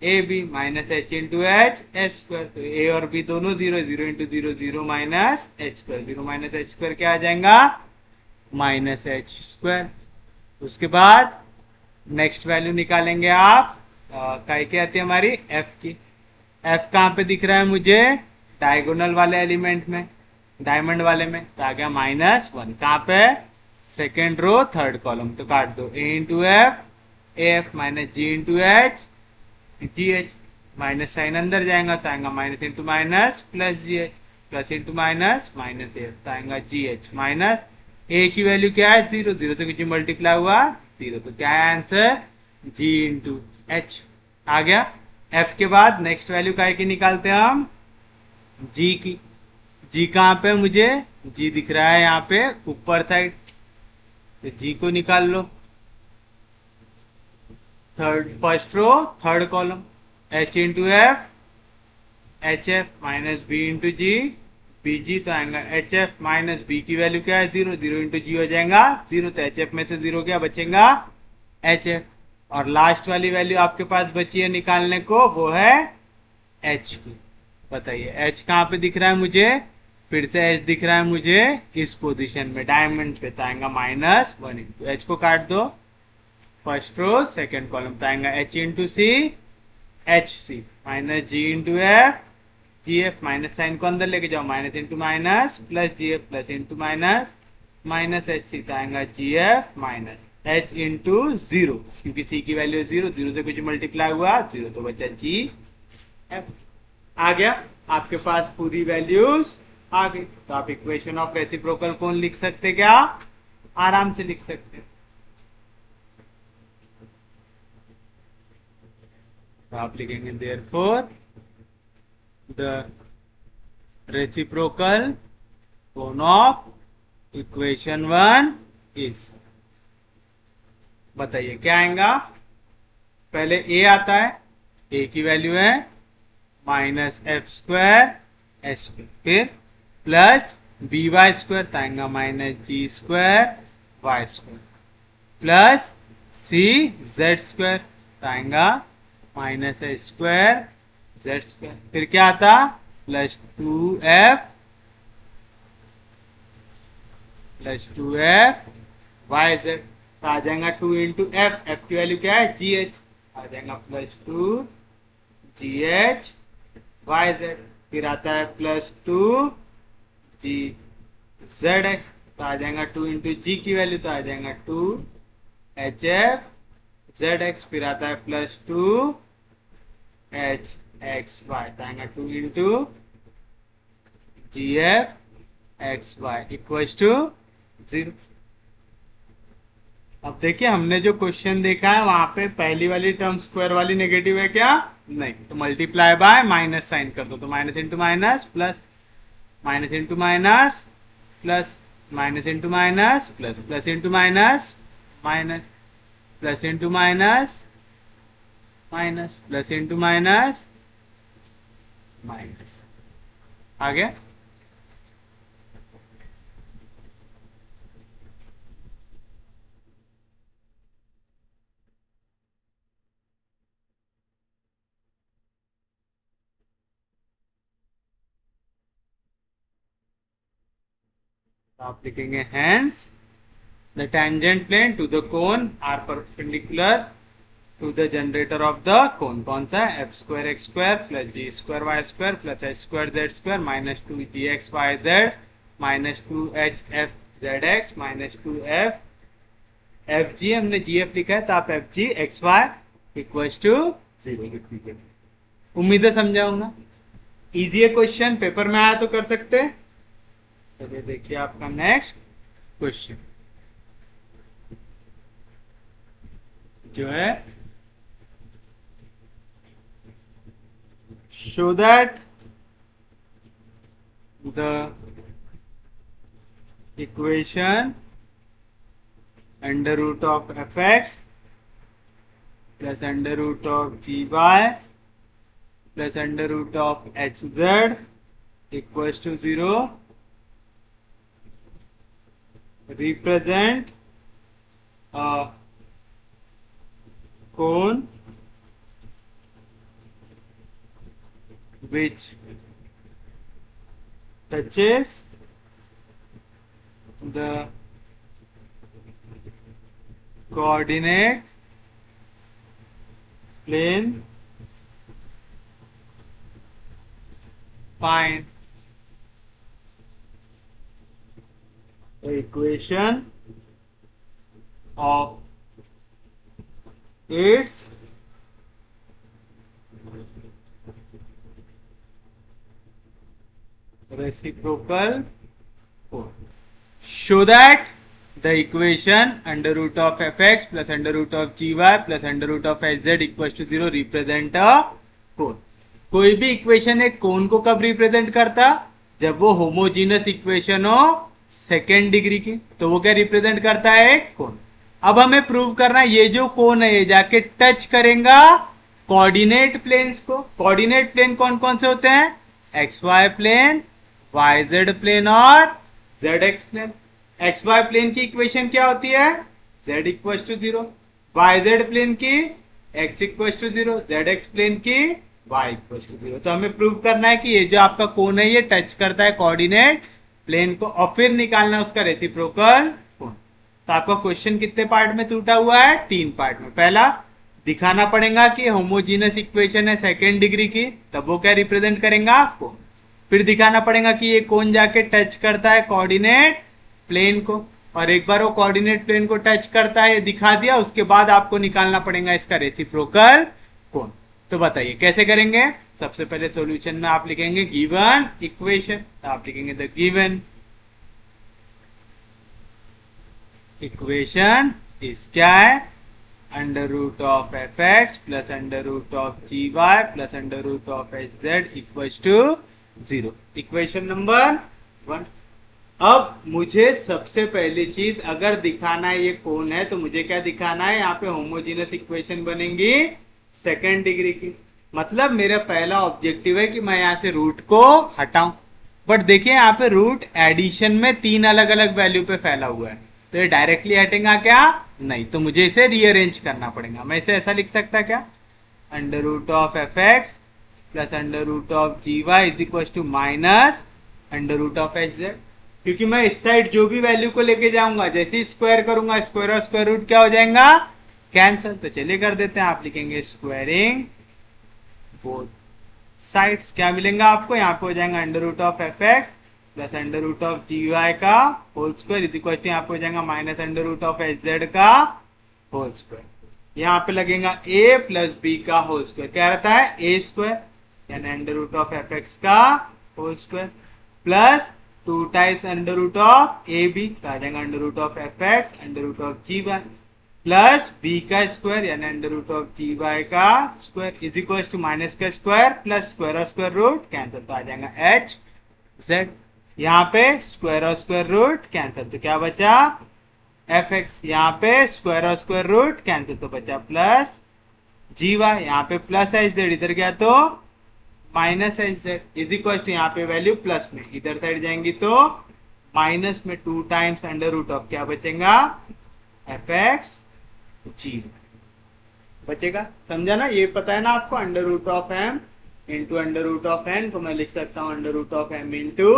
A B minus H into H, H square. तो ए और बी दोनों zero, 0 into 0 0 minus H square, 0 minus H square क्या आ जाएगा, माइनस एच स्क्वायर। उसके बाद नेक्स्ट वैल्यू निकालेंगे आप, क्या आती है हमारी, एफ की। एफ कहां पे दिख रहा है मुझे, डायगोनल वाले एलिमेंट में, डायमंड वाले में, तो आ गया माइनस वन। कहां पे, सेकेंड रो थर्ड कॉलम, तो काट दो, A into F, A F minus ji into H, ji H minus sign अंदर जाएगा तो आएगा minus into minus plus G H, plus into minus minus A तो आएगा जी एच माइनस। ए की वैल्यू क्या है, 0, 0 से कुछ मल्टीप्लाई हुआ 0, तो क्या है आंसर, जी इंटू एच आ गया। एफ के बाद नेक्स्ट वैल्यू काय की निकालते हैं हम, जी की। जी कहां पे मुझे, जी दिख रहा है यहाँ पे ऊपर साइड, तो जी को निकाल लो, third first row third column, H into F, H F minus B into G, B G तो आएगा एच एफ माइनस बी की वैल्यू क्या है, 0, 0 इंटू जी हो जाएगा 0, तो एच एफ में से 0 क्या बचेगा, एच एफ। और लास्ट वाली वैल्यू आपके पास बची है निकालने को, वो है एच की। बताइए एच कहाँ पे दिख रहा है मुझे, फिर से एच दिख रहा है मुझे इस पोजीशन में डायमंड पे, तो आएगा माइनस वन इंटू, एच को काट दो, फर्स्ट रो सेकेंड कॉलम तो आएगा H into C, H C minus जी इंटू एफ, जी एफ माइनस साइन को अंदर लेके जाओ, minus into minus plus G F plus into minus minus H C, तो आएगा G F minus H into 0, क्योंकि सी की वैल्यू 0, 0 से कुछ मल्टीप्लाई हुआ 0, तो बचा जी एफ। आ गया आपके पास पूरी वैल्यूज आ गई, तो आप इक्वेशन ऑफ रेसिप्रोकल कौन लिख सकते, क्या आराम से लिख सकते हैं। तो आप लिखेंगे therefore the reciprocal cone of equation 1 is, बताइए क्या आएगा, पहले ए आता है, ए की वैल्यू है minus F square H square, फिर प्लस बी वाई स्क्वायर आएगा माइनस जी स्क्वायर वाई स्क्वायर, प्लस सी जेड स्क्वायर आएगा minus H square Z square, फिर क्या आता, प्लस 2f वाई जेड, तो आ जाएगा 2 इंटू एफ, एफ की वैल्यू क्या है, जी एच, आ जाएगा plus 2 g H Y z, फिर आता है प्लस 2 जी जेड एक्स, तो आ जाएगा 2 इंटू जी की वैल्यू तो आ जाएगा 2 एच एफ जेड एक्स, फिर आता है प्लस 2 एच एक्स वाई, तो आएगा 2 into g f x y equals to 0। अब देखिए हमने जो क्वेश्चन देखा है वहां पे पहली वाली टर्म स्क्वायर वाली नेगेटिव है क्या, नहीं, तो मल्टीप्लाई बाय माइनस साइन कर दो, तो minus into minus plus, minus into minus plus, minus into minus plus, plus into minus minus, plus into minus minus, plus into minus minus. आ गया। तो आप लिखेंगे hence the tangent plane to the cone are perpendicular to the generator of the cone. कौन सा है? F square x square plus जी square Y square plus H square Z square minus two G x y z minus two h f z x minus two f f g, हमने g f लिखा है तो आप f g x Y equal to 0 लिख दीजिए। उम्मीद है समझा होगा। इजी है क्वेश्चन, पेपर में आया तो कर सकते हैं। चलिए देखिए आपका नेक्स्ट क्वेश्चन जो है, show that the equation under root of fx plus under root of gy plus under root of hz equals to 0 represent a cone which touches the coordinate plane. Find the equation of its reciprocal form. Show that the equation under root of fx plus under root of gy plus under root of hz equals to 0 represent a cone. कोई भी equation एक कोन को कब represent करता? जब वो homogeneous equation हो second degree की, तो वो क्या रिप्रेजेंट करता है? एक कोन। अब हमें प्रूव करना है ये जो कोन है ये जाके टच करेगा कोऑर्डिनेट प्लेन्स को। कोऑर्डिनेट प्लेन कौन कौन से होते हैं? X Y plane, Y Z plane और Z X plane. X Y plane की इक्वेशन क्या होती है? Z equal to 0। Y Z plane की X equal to 0, Z X plane की वाई इक्वल टू 0। तो हमें प्रूव करना है कि ये जो आपका कोन है ये टच करता है कोऑर्डिनेट प्लेन को, और फिर निकालना है उसका रेसिप्रोकल कोन। तो आपका क्वेश्चन कितने पार्ट में टूटा हुआ है? 3 पार्ट में। पहला, दिखाना पड़ेगा कि होमोजीनस इक्वेशन है सेकेंड डिग्री की, तब वो क्या रिप्रेजेंट करेगा? कोन। फिर दिखाना पड़ेगा कि ये कोन जाके टच करता है कोऑर्डिनेट प्लेन को, और एक बार वो कोऑर्डिनेट प्लेन को टच करता है ये दिखा दिया, उसके बाद आपको निकालना पड़ेगा इसका रेसिप्रोकल कोन। तो बताइए कैसे करेंगे? सबसे पहले सॉल्यूशन में आप लिखेंगे गिवन इक्वेशन, तो आप लिखेंगे द गिवन इक्वेशन इस क्या है? Under root of F x plus under root of ji Y plus under root of H z equal to 0। Equation number 1। अब मुझे सबसे पहली चीज अगर दिखाना है ये कोन है तो मुझे क्या दिखाना है? यहाँ पे होमोजीनस इक्वेशन बनेंगी सेकेंड डिग्री की। मतलब मेरा पहला ऑब्जेक्टिव है कि मैं यहाँ से रूट को हटाऊं। बट देखिए यहाँ पे रूट एडिशन में 3 अलग अलग वैल्यू पे फैला हुआ है, तो ये डायरेक्टली हटेगा क्या? नहीं। तो मुझे इसे रीअरेंज करना पड़ेगा। मैं इसे ऐसा लिख सकता क्या? Under root of F x plus under root of ji y is equal to minus under root of H z. क्योंकि मैं इस साइड जो भी वैल्यू को लेके जाऊंगा, जैसे ही स्क्वायर करूंगा स्क्वायर और स्क्वायर रूट क्या हो जाएगा? कैंसल। तो चलिए कर देते हैं। आप लिखेंगे स्क्वायरिंग बोथ साइड्स। क्या मिलेगा आपको? यहाँ पे हो जाएगा under root of F x plus under root of ji Y का whole square is equal to यहाँ पे हो जाएगा minus under root of H Z का होल स्क्वायर। यहाँ पे लगेगा a प्लस बी का होल स्क्वायर। क्या रहता है? ए स्क्वायर, यानी under root of F x का whole square plus 2 times under root of A B, आ जाएगा under root of F X under root of ji Y plus B का square यानी under root of ji Y का square is equal to minus का square plus square और square root cancel, तो आ जाएगा एच जेड। यहाँ पे स्क्वायर और स्क्वायर रूट कैंसिल, तो क्या बचा? एफ एक्स, यहाँ पे स्क्वायर और स्क्वायर रूट कैंसिल तो बचा प्लस जी वाई, यहाँ पे प्लस एच जेड, इधर गया तो minus H Z is equal to, यहाँ पे वैल्यू प्लस में, इधर साइड जाएंगी तो माइनस में 2 टाइम्स अंडर रूट ऑफ क्या बचेगा, एफ एक्स जी बचेगा। समझा ना, ये पता है ना आपको, under root of m into under root of n, तो मैं लिख सकता हूँ under root of m into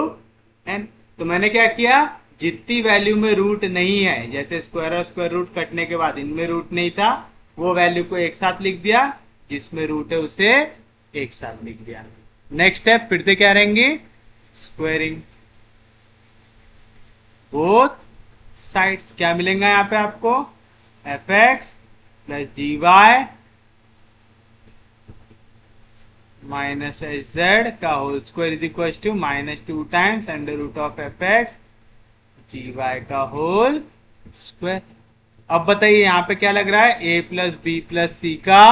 n. तो मैंने क्या किया, जितनी वैल्यू में रूट नहीं है, जैसे स्क्वायर और स्क्वायर रूट कटने के बाद इनमें रूट नहीं था, वो वैल्यू को एक साथ लिख दिया, जिसमें रूट है उसे एक साथ लिख दिया। नेक्स्ट स्टेप फिर से क्या रहेंगे, स्क्वायरिंग बोथ साइड्स, क्या मिलेगा यहाँ पे आपको, एफ एक्स प्लस जी वाई माइनस एच जेड का whole square is equal to minus 2 times under root of F X G Y का होल स्क्वायर। अब बताइए यहाँ पे क्या लग रहा है, A plus B plus C का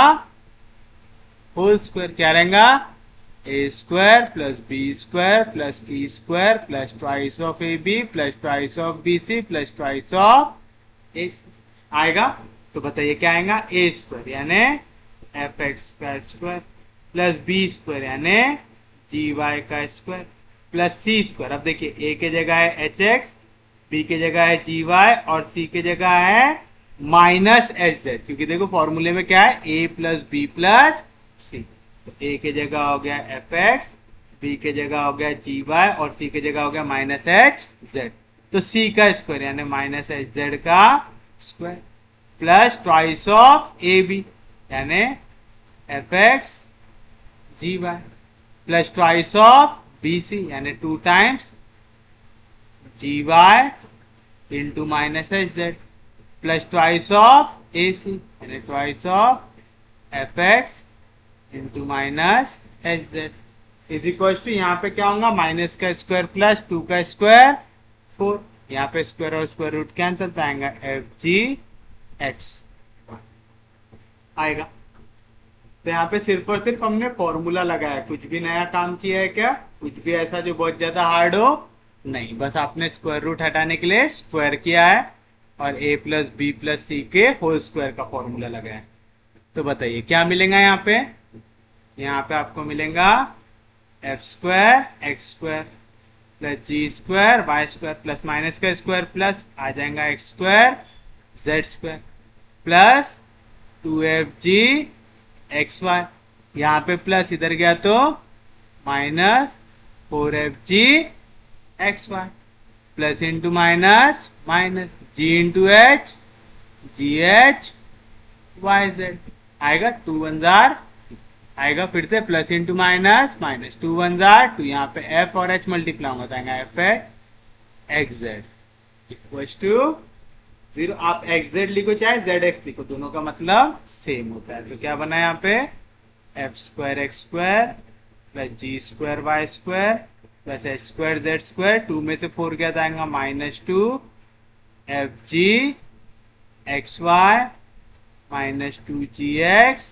होल स्क्वायर, क्या रहेगा, A square plus B square plus C square plus twice of A B plus twice of B C plus twice of ए आएगा। तो बताइए क्या आएगा, ए स्क्वायर यानी एफ एक्स का स्क्वायर प्लस बी स्क्वायर यानी जी वाई का स्क्वायर प्लस सी स्क्वायर। अब देखिए ए के जगह है एच एक्स, बी के जगह है जी वाई और सी के जगह है माइनस एच जेड, क्योंकि देखो फॉर्मूले में क्या है, ए प्लस बी प्लस सी। तो ए के जगह हो गया एफ एक्स, बी के जगह हो गया जी वाई और सी के जगह हो गया माइनस एच जेड। तो सी का स्क्वायर यानी माइनस एच जेड का square plus twice of A B यानी F X G Y plus twice of B C यानी 2 times G Y into minus H Z plus twice of A C यानी twice of F x into minus H Z is equal to, यहाँ पे क्या होगा, minus का square plus 2 का square 4, यहाँ पे स्क्वायर और स्क्वायर रूट कैंसिल तो आएगा एफ जी एक्स आएगा। तो यहाँ पे सिर्फ और सिर्फ हमने फॉर्मूला लगाया, कुछ भी नया काम किया है क्या, कुछ भी ऐसा जो बहुत ज्यादा हार्ड हो नहीं, बस आपने स्क्वायर रूट हटाने के लिए स्क्वायर किया है और a प्लस बी प्लस सी के होल स्क्वायर का फॉर्मूला लगाया। तो बताइए क्या मिलेगा यहाँ पे, यहाँ पे आपको मिलेगा F square x square plus जी square Y square plus minus का स्क्वायर प्लस आ जाएगा X square Z square plus 2fg X Y, यहाँ पे प्लस इधर गया तो minus 4fg X Y plus into minus minus जी इंटू एच जी H Y Z आएगा, 2 1 जार आएगा, फिर से प्लस इंटू माइनस माइनस 2 1 जार 2, यहाँ पे एफ और एच मल्टीप्लाई हो जाएगा f x z equal to 0। आप एक्स जेड लिखो चाहे जेड एक्स लिखो, दोनों का मतलब सेम होता है। तो क्या बना यहाँ पे, f square x square plus जी square Y square plus H square Z square, 2 में से 4 क्या जाएगा minus 2 f g x y minus 2 g x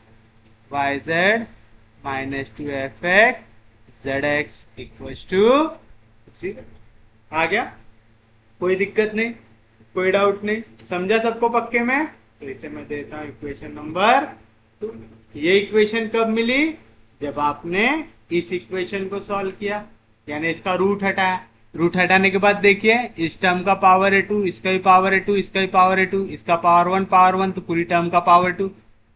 y z minus 2 f x z x equal to 0 आ गया, कोई दिक्कत नहीं, कोई डाउट नहीं, समझा सबको पक्के में। तो इसे मैं देता हूं इक्वेशन नंबर 2। ये इक्वेशन कब मिली, जब आपने इस इक्वेशन को सॉल्व किया, यानी इसका रूट हटाया। रूट हटाने के बाद देखिए इस टर्म का पावर है 2, इसका भी पावर है 2, इसका भी पावर है 2, इसका पावर 1 तो पूरी टर्म का पावर 2,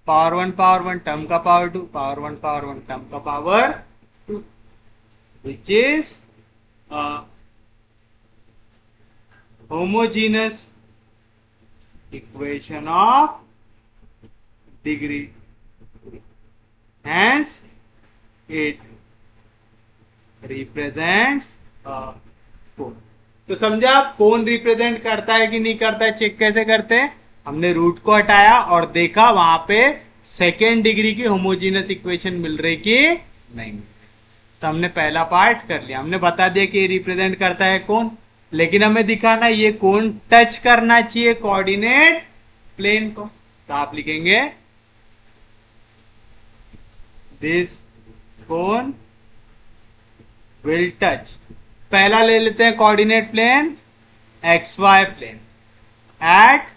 पावर 1 टर्म का पावर 2, पावर 1 टर्म का power 2, which is homogeneous equation of degree, hence it represents a cone। तो समझा आप कौन रिप्रेजेंट करता है कि नहीं करता है, चेक कैसे करते हैं, हमने रूट को हटाया और देखा वहां पे सेकेंड डिग्री की होमोजीनियस इक्वेशन मिल रही कि नहीं मिल रही। तो हमने पहला पार्ट कर लिया, हमने बता दिया कि रिप्रेजेंट करता है कौन, लेकिन हमें दिखाना ये कौन टच करना चाहिए कोऑर्डिनेट प्लेन को। तो आप लिखेंगे दिस कोन विल टच, पहला ले लेते हैं coordinate plane x Y plane, at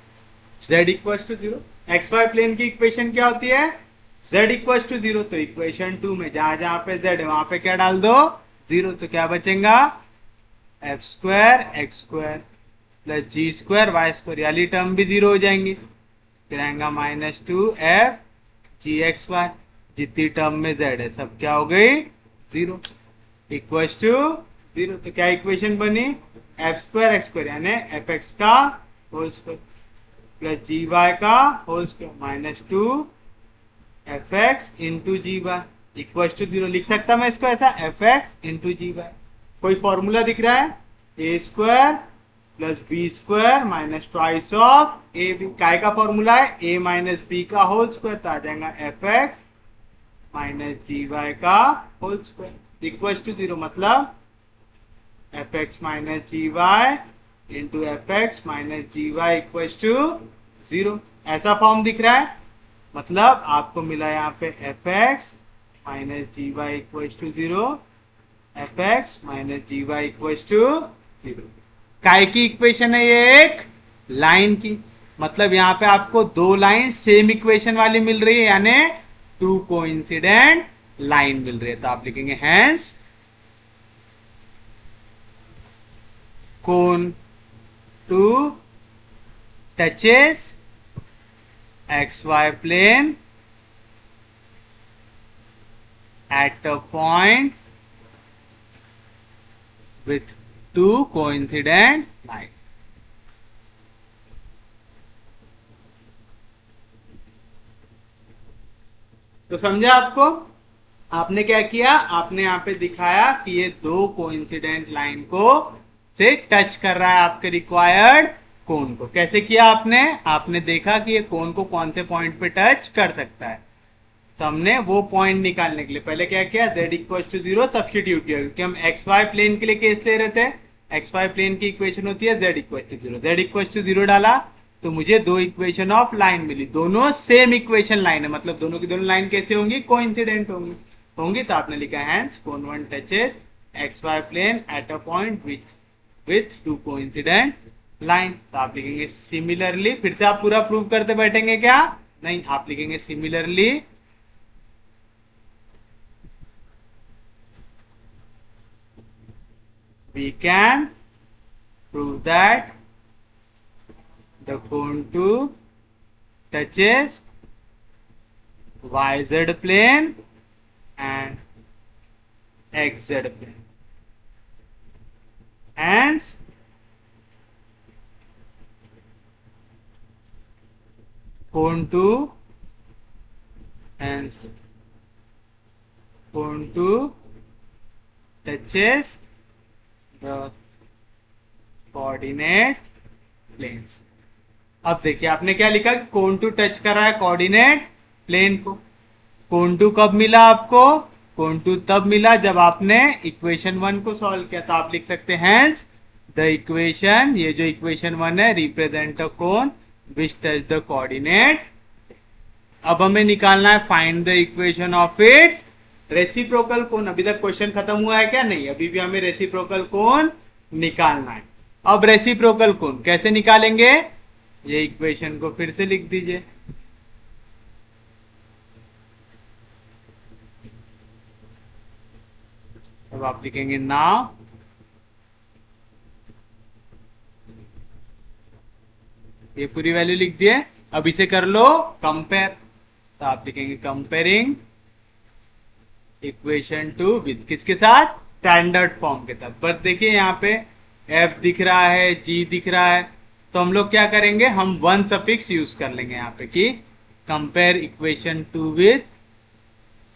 z equal to zero. X Y plane की इक्वेशन क्या होती है, z इक्वल टू जीरो। तो इक्वेशन 2 में जहां जहां पे z है वहां पे क्या डाल दो, जीरो। तो क्या बचेगा, f square x square plus जी स्क्वायर वाई स्क्वायर, वाली टर्म भी जीरो हो जाएंगी। फिर आएगा -2f जी एक्स वाई, जितनी टर्म में z है सब क्या हो गई, जीरो इक्वल टू जीरो। तो क्या इक्वेशन बनी, एफ स्क्वायर एक्स स्क्वायर यानी एफ एक्स का होल स्क्वायर प्लस जी वाई का whole square -2 f x into g y equal to zero. लिख सकता मैं इसको ऐसा, f x into g y. कोई फॉर्मूला दिख रहा है, ए square plus B square minus twice of A b. काय का फॉर्मूला है, ए माइनस बी का होल स्क्वायर। तो आ जाएगा f x minus g Y का whole square equal to zero. मतलब f x minus g Y into f x minus g y equal to zero. ऐसा फॉर्म दिख रहा है, मतलब आपको मिला यहाँ पे f x minus g y equal to zero, f x minus g y equal to zero. काय की इक्वेशन है ये, एक लाइन की। मतलब यहाँ पे आपको दो लाइन सेम इक्वेशन वाली मिल रही है, यानी टू कोइंसिडेंट लाइन मिल रही है। तो आप लिखेंगे hence cone two touches xy plane at a point with two coincident lines. तो समझा आपको, आपने क्या किया, आपने यहाँ पे दिखाया कि ये दो कोइंसिडेंट लाइन को से टच कर रहा है आपके रिक्वायर्ड कोन को। कैसे किया आपने, आपने देखा कि ये कोन को कौन से पॉइंट पे टच कर सकता है। तो हमने वो पॉइंट निकालने के लिए पहले क्या किया, z equal to zero substitute किया, क्योंकि हम एक्स वाई प्लेन के लिए केस ले रहे थे। एक्स वाई प्लेन की इक्वेशन होती है z equal to zero. z equal to zero डाला तो मुझे दो इक्वेशन ऑफ लाइन मिली, दोनों सेम इक्वेशन लाइन है। मतलब दोनों की दोनों लाइन कैसे होंगी, कोइंसिडेंट होंगी। तो आपने लिखा hence cone one touches x Y plane at a point with two coincident line. तो आप लिखेंगे सिमिलरली। फिर से आप पूरा प्रूव करते बैठेंगे क्या, नहीं, आप लिखेंगे similarly we can prove that the cone 2 touches yz plane and xz plane. Hence, cone 2 touches the coordinate planes. अब देखिए आपने क्या लिखा कि कोन टू टच कर रहा है कोऑर्डिनेट प्लेन को। कोन टू कब मिला आपको, कोन टू तब मिला जब आपने इक्वेशन वन को सॉल्व किया। तो आप लिख सकते हैं द इक्वेशन, ये जो इक्वेशन वन है, represent a cone which touch the coordinate. अब हमें निकालना है find the equation of its reciprocal cone. अभी तक क्वेश्चन खत्म हुआ है क्या, नहीं, अभी भी हमें रेसिप्रोकल कोन निकालना है। अब रेसिप्रोकल कोन कैसे निकालेंगे, ये इक्वेशन को फिर से लिख दीजिए। अब आप लिखेंगे नाउ ये पूरी वैल्यू लिख दिए। अब इसे कर लो कंपेयर। तो आप लिखेंगे कंपेयरिंग इक्वेशन टू विद किसके साथ, स्टैंडर्ड फॉर्म के साथ। पर देखिए यहाँ पे f दिख रहा है, g दिख रहा है, तो हम लोग क्या करेंगे, हम वन सफिक्स यूज कर लेंगे यहाँ पे कि compare equation two with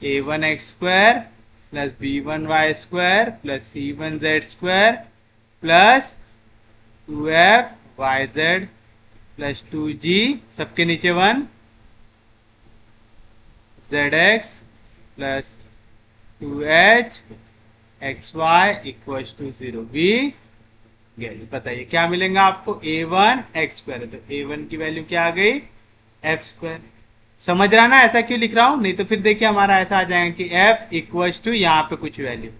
a1x square plus b1y square plus c1z square plus 2f(yz) plus 2g सबके नीचे 1 zx plus 2h xy equal to 0 भी। बताइए क्या मिलेगा आपको, a1 x स्क्वायर है तो a1 की वैल्यू क्या आ गई, f स्क्वायर। समझ रहा ना ऐसा क्यों लिख रहा हूं, नहीं तो फिर देखिए हमारा ऐसा आ जाएगा कि f इक्वल टू यहाँ पे कुछ वैल्यू,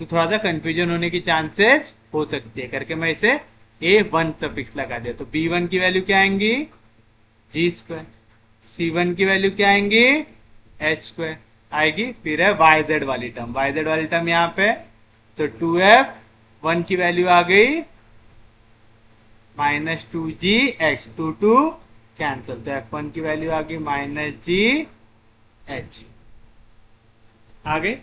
तो थोड़ा सा कंफ्यूजन होने की चांसेस हो सकती है, करके मैं इसे A1 सफिक्स लगा दिया, तो B1 की वैल्यू क्या आएंगी जी स्क्वायर, C1 की वैल्यू क्या आएंगी एच स्क्वायर आएगी। फिर है YZ वाली टर्म, YZ वाली टर्म यहाँ पे, तो 2F1 की वैल्यू आ गई -2GH, 2 कैंसल, तो F1 की वैल्यू आ गई -GH। आगे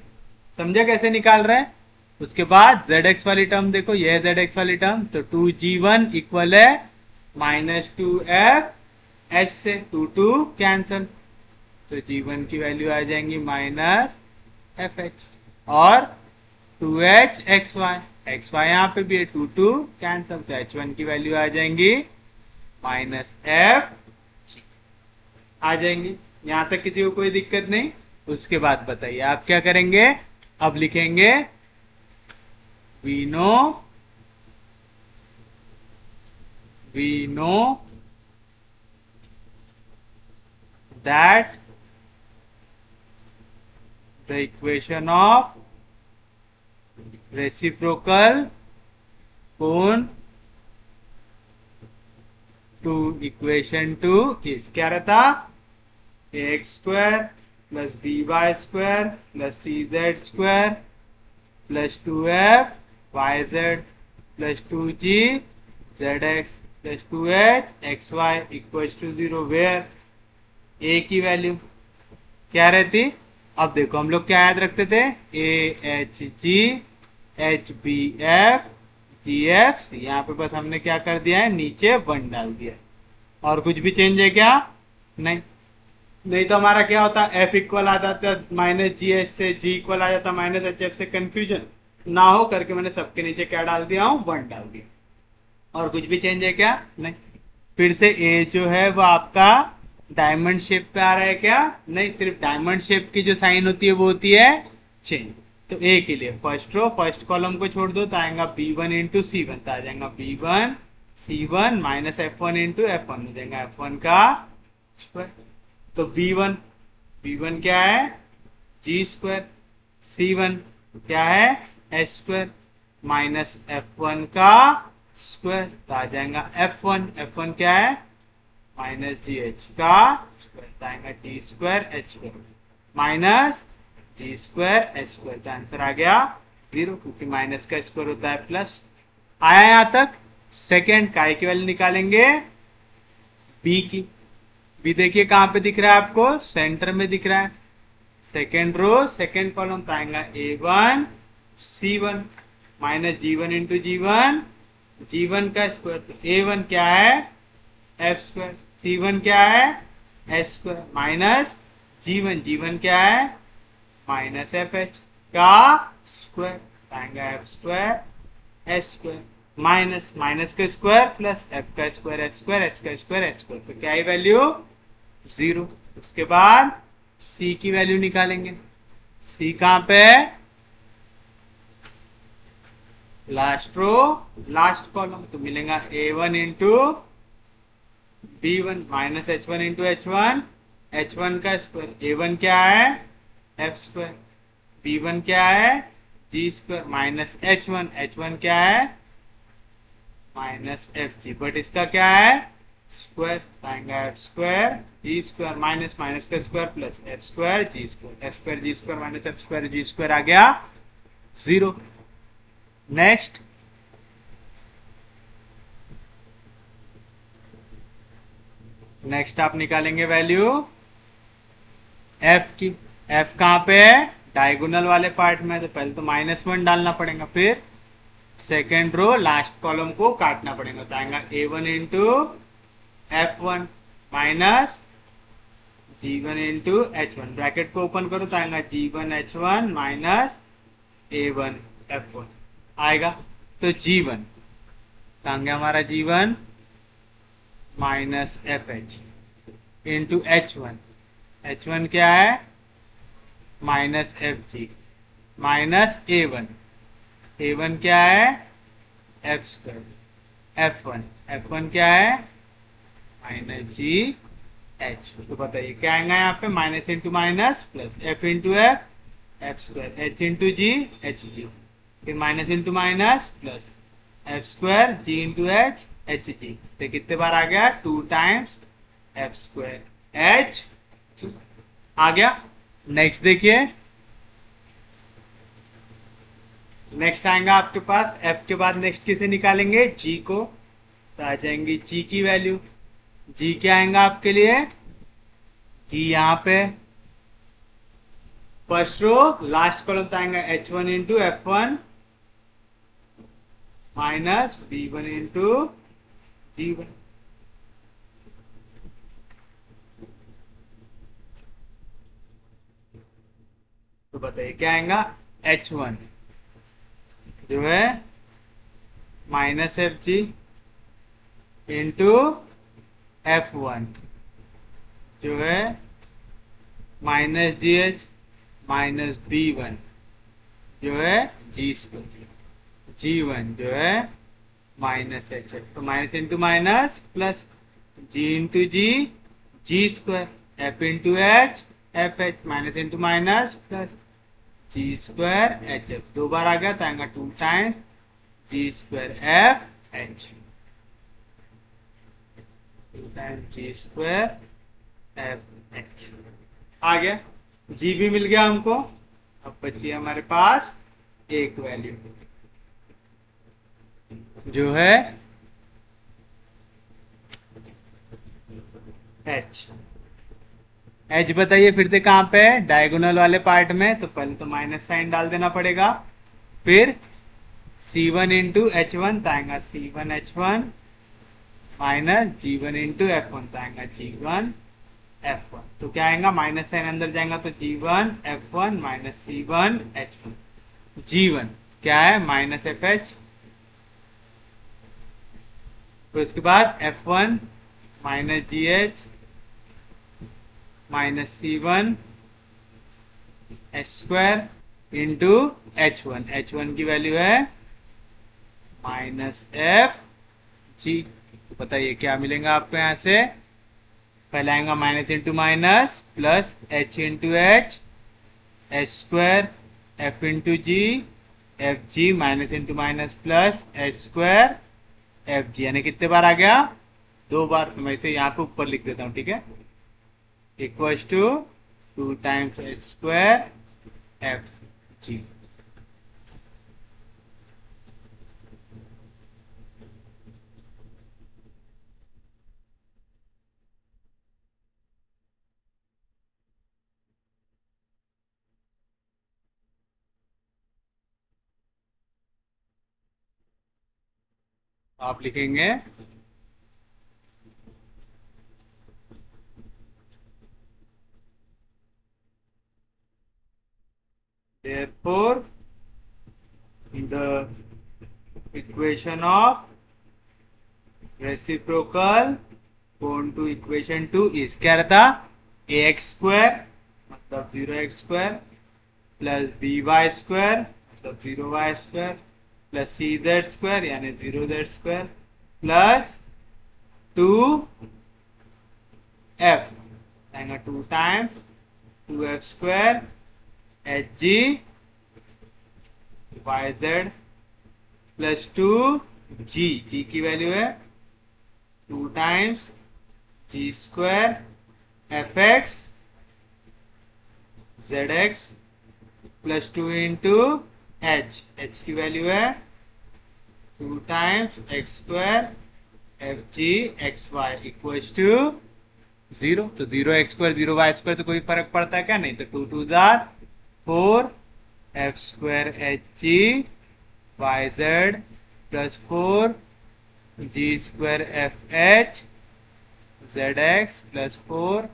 समझा कैसे निकाल रहा है। उसके बाद ZX वाली टर्म देखो, ये है ZX वाली टर्म, तो 2G1 इक्वल है -2FH से 2 कैंसल, तो G1 की वैल्यू आ जाएंगी -FH, और 2HXY, XY यहाँ पे भी है 2 कैंसल, तो H1 की वैल्यू आ जाएंगी -F आ जाएंगी। यहां तक किसी को कोई दिक्कत नहीं। उसके बाद बताइए आप क्या करेंगे, अब लिखेंगे we know that the equation of reciprocal cone to equation 2 is क्या रहता, ax square plus by square plus cz square plus 2f yz plus 2g zx plus 2h xy equals to 0, where a की value क्या रहती, अब देखो हम लोग क्या याद रखते थे, AHG HBF GF, यहाँ पे बस हमने क्या कर दिया है, नीचे 1 डाल दिया, और कुछ भी चेंज है क्या, नहीं। नहीं तो हमारा क्या होता, F इक्वल आ जाता -GH से, G इक्वल आ जाता -HF से, कंफ्यूजन ना हो करके मैंने सबके नीचे क्या डाल दिया हूँ, 1 डाल दिया, और कुछ भी चेंज है क्या, नहीं। फिर से A जो है वो आपका डायमंड शेप पे आ रहा है क्या, नहीं, सिर्फ डायमंड शेप की जो साइन होती है वो होती है चेंज। तो A के लिए फर्स्ट रो फर्स्ट कॉलम को छोड़ दो, तो आएगा B1 इंटू C1, तो आ जाएगा B1 C1 minus F1 into F1 हो जाएगा F1 का स्क्वायर, तो B1 क्या है जी स्क्वायर, C1 क्या है एच स्क्वायर माइनस F1 का स्क्वायर, तो आ जाएगा F1 क्या है -GH का स्क्वायर, आएगा जी स्क्वायर एच स्क्वायर माइनस जी स्क्वायर एच स्क्वायर, तो आंसर आ गया 0, क्योंकि माइनस का स्क्वायर होता है प्लस। आया यहां तक। सेकेंड काय की वैल्यू निकालेंगे बी की, बी देखिए कहां पे दिख रहा है आपको, सेंटर में दिख रहा है, सेकेंड रो सेकेंड कॉलम, तो आएगा A1 C1 minus G1 into G1 का स्क्वायर, तो A1 क्या है एफ स्क्वायर, C1 क्या है एच स्क्वायर माइनस G1 क्या है माइनस FH का स्क्वायर, आएगा F square H square minus का स्क्वायर प्लस एफ का स्क्वायर एच स्क्वायर एच का स्क्वायर एच स्क्वायर, तो क्या है वैल्यू 0। उसके बाद C की वैल्यू निकालेंगे, C कहां पे है लास्ट रो लास्ट कॉलम, तो मिलेगा A1 into B1 minus H1 into H1 का स्क्वायर, A1 क्या है एफ स्क्वायर, B1 क्या है जी स्क्वायर माइनस H1 क्या है माइनस एफ जी, बट इसका क्या है स्क्वायर, आएगा F square g square minus का square plus f square g square minus F square g square आ गया 0। नेक्स्ट आप निकालेंगे वैल्यू एफ की, एफ कहां पे है डायगोनल वाले पार्ट में, तो पहले तो -1 डालना पड़ेगा, फिर सेकेंड रो लास्ट कॉलम को काटना पड़ेगा, तो आएगा A1 into F1 minus G1 into H1, bracket को ओपन करो तो आएगा G1 H1 minus A1 F1 आएगा, तो G1 कहाँ गया हमारा G1 minus FH into H1 क्या है माइनस FG माइनस A1 क्या है एफ स्क्वायर F1 क्या है माइनस GH, तो बताइए क्या आएगा यहाँ पे minus into minus plus F into F square H into G H G, फिर minus into minus plus f square g into H h g, तो कितने बार आ गया 2 टाइम्स एफ स्क्वायर एच आ गया। नेक्स्ट देखिए, नेक्स्ट आएगा आपके पास एफ के बाद नेक्स्ट किसे निकालेंगे जी को, तो आ जाएंगी जी की वैल्यू। जी क्या आएगा आपके लिए, जी यहाँ पे फर्स्ट रो लास्ट कॉलम तो आएगा h one into f one minus b one into g one. तो बताइए क्या आएगा, एच वन जो है minus f g into f one जो है minus g H minus b one जो है जी स्क्वायर, जी वन जो है माइनस एच एफ, तो minus into minus plus g into जी g square f into H h minus into minus plus जी square h F, दो बार आ गया तो आएगा 2 टाइम्स जी स्क्वायर एफ एच, 2 टाइम्स जी square f H आ गया। जी भी मिल गया हमको, अब बची हमारे पास एक वैल्यू जो है एच। एच बताइए फिर से कहाँ पे है, डायगोनल वाले पार्ट में, तो पहले तो माइनस साइन डाल देना पड़ेगा, फिर सी वन इंटू एच वन आएगा सी वन एच वन माइनस जी वन इंटू एफ वन आएगा जी वन एफ वन, तो क्या आएगा माइनस साइन अंदर जाएगा तो g one f one minus c one h one, g one क्या है माइनस एफ एच, तो इसके बाद f one minus g H minus c one h square into h one की वैल्यू है माइनस एफ जी। तो बताइए क्या मिलेगा आपको यहां से, पहले आएगा minus into minus plus h into H H square f into g f g minus into minus plus H square f जी, यानी कितने बार आ गया, दो बार। तो मैं इसे यहाँ पे ऊपर लिख देता हूँ, ठीक है, equals to 2 times h square f g. आप लिखेंगे therefore the equation of reciprocal cone two equation two is क्या रहता, ए एक्स स्क्वायर मतलब 0x² plus B Y square मतलब 0y² प्लस सी जेड स्क्वायर यानी 0z² प्लस 2f आएगा 2 times 2f² H g y Z plus 2 जी की value है 2 times जी square F x z x plus 2 into H की value है 2 times x square f g x y equals to 0। तो 0x² 0y² तो कोई फर्क पड़ता है क्या, नहीं, तो 2 2 जार 4 f square h g y Z plus 4 g square f h z x plus 4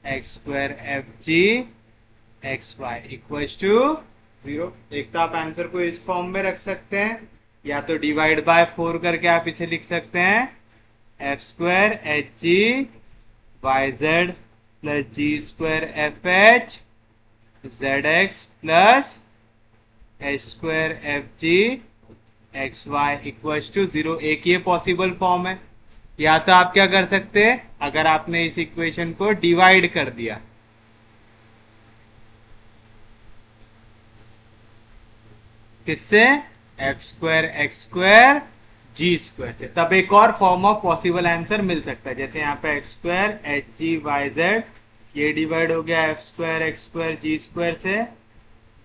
x square f g x y equals to 0। एक तो आप आंसर को इस फॉर्म में रख सकते हैं, या तो डिवाइड बाय 4 करके आप इसे लिख सकते हैं f square h g y Z plus ji square f h z x plus H square f g x y equals to 0। एक ये पॉसिबल फॉर्म है, या तो आप क्या कर सकते हैं, अगर आपने इस इक्वेशन को डिवाइड कर दिया किससे, f square x square g square से, तब एक और फॉर्म ऑफ पॉसिबल आंसर मिल सकता है। जैसे यहाँ पे x square h g y z, ये डिवाइड हो गया एक्स स्क्वायर जी स्क्वायर से,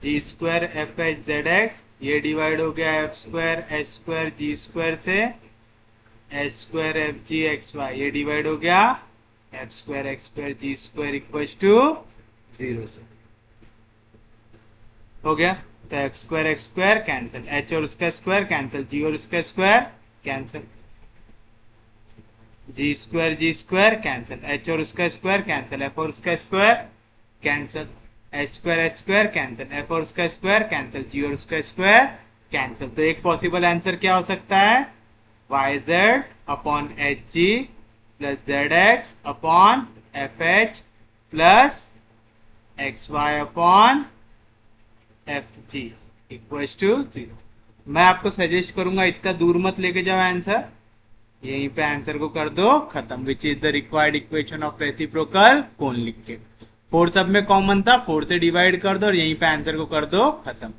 g square f h z x, ये डिवाइड हो गया एच स्क्वायर जी स्क्वायर से, h square f g x y, ये डिवाइड हो गया x square g square equal to 0 से। हो गया। तो एक्स स्क्वायर कैंसिल, एच और उसका स्क्वायर कैंसिल, जी और उसका स्क्वायर कैंसिल, जी स्क्वायर कैंसिल, एच और उसका स्क्वायर कैंसिल, एफ और उसका square cancel, H square cancel, F और उसका स्क्वायर कैंसिल, जी और उसका स्क्वायर कैंसिल। तो एक पॉसिबल आंसर क्या हो सकता है, y z upon h g plus z x upon f h plus x y upon f g equals to 0। मैं आपको सजेस्ट करूंगा इतना दूर मत लेके जाओ आंसर, यहीं पे आंसर को कर दो खत्म, which is the required equation of reciprocal cone लिख के। 4 सब में कॉमन था, 4 से डिवाइड कर दो और यहीं पे आंसर को कर दो खत्म।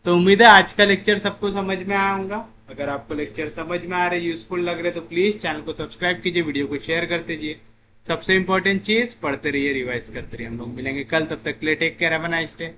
तो उम्मीद है आज का लेक्चर सबको समझ में आया होगा। अगर आपको लेक्चर समझ में आ रहे, यूजफुल लग रहे, तो प्लीज चैनल को सब्सक्राइब कीजिए, वीडियो को शेयर कर दीजिए। सबसे इंपॉर्टेंट चीज, पढ़ते रहिए, रिवाइज करते रहिए। हम लोग मिलेंगे कल, तब तक के लिए take care, have a nice day.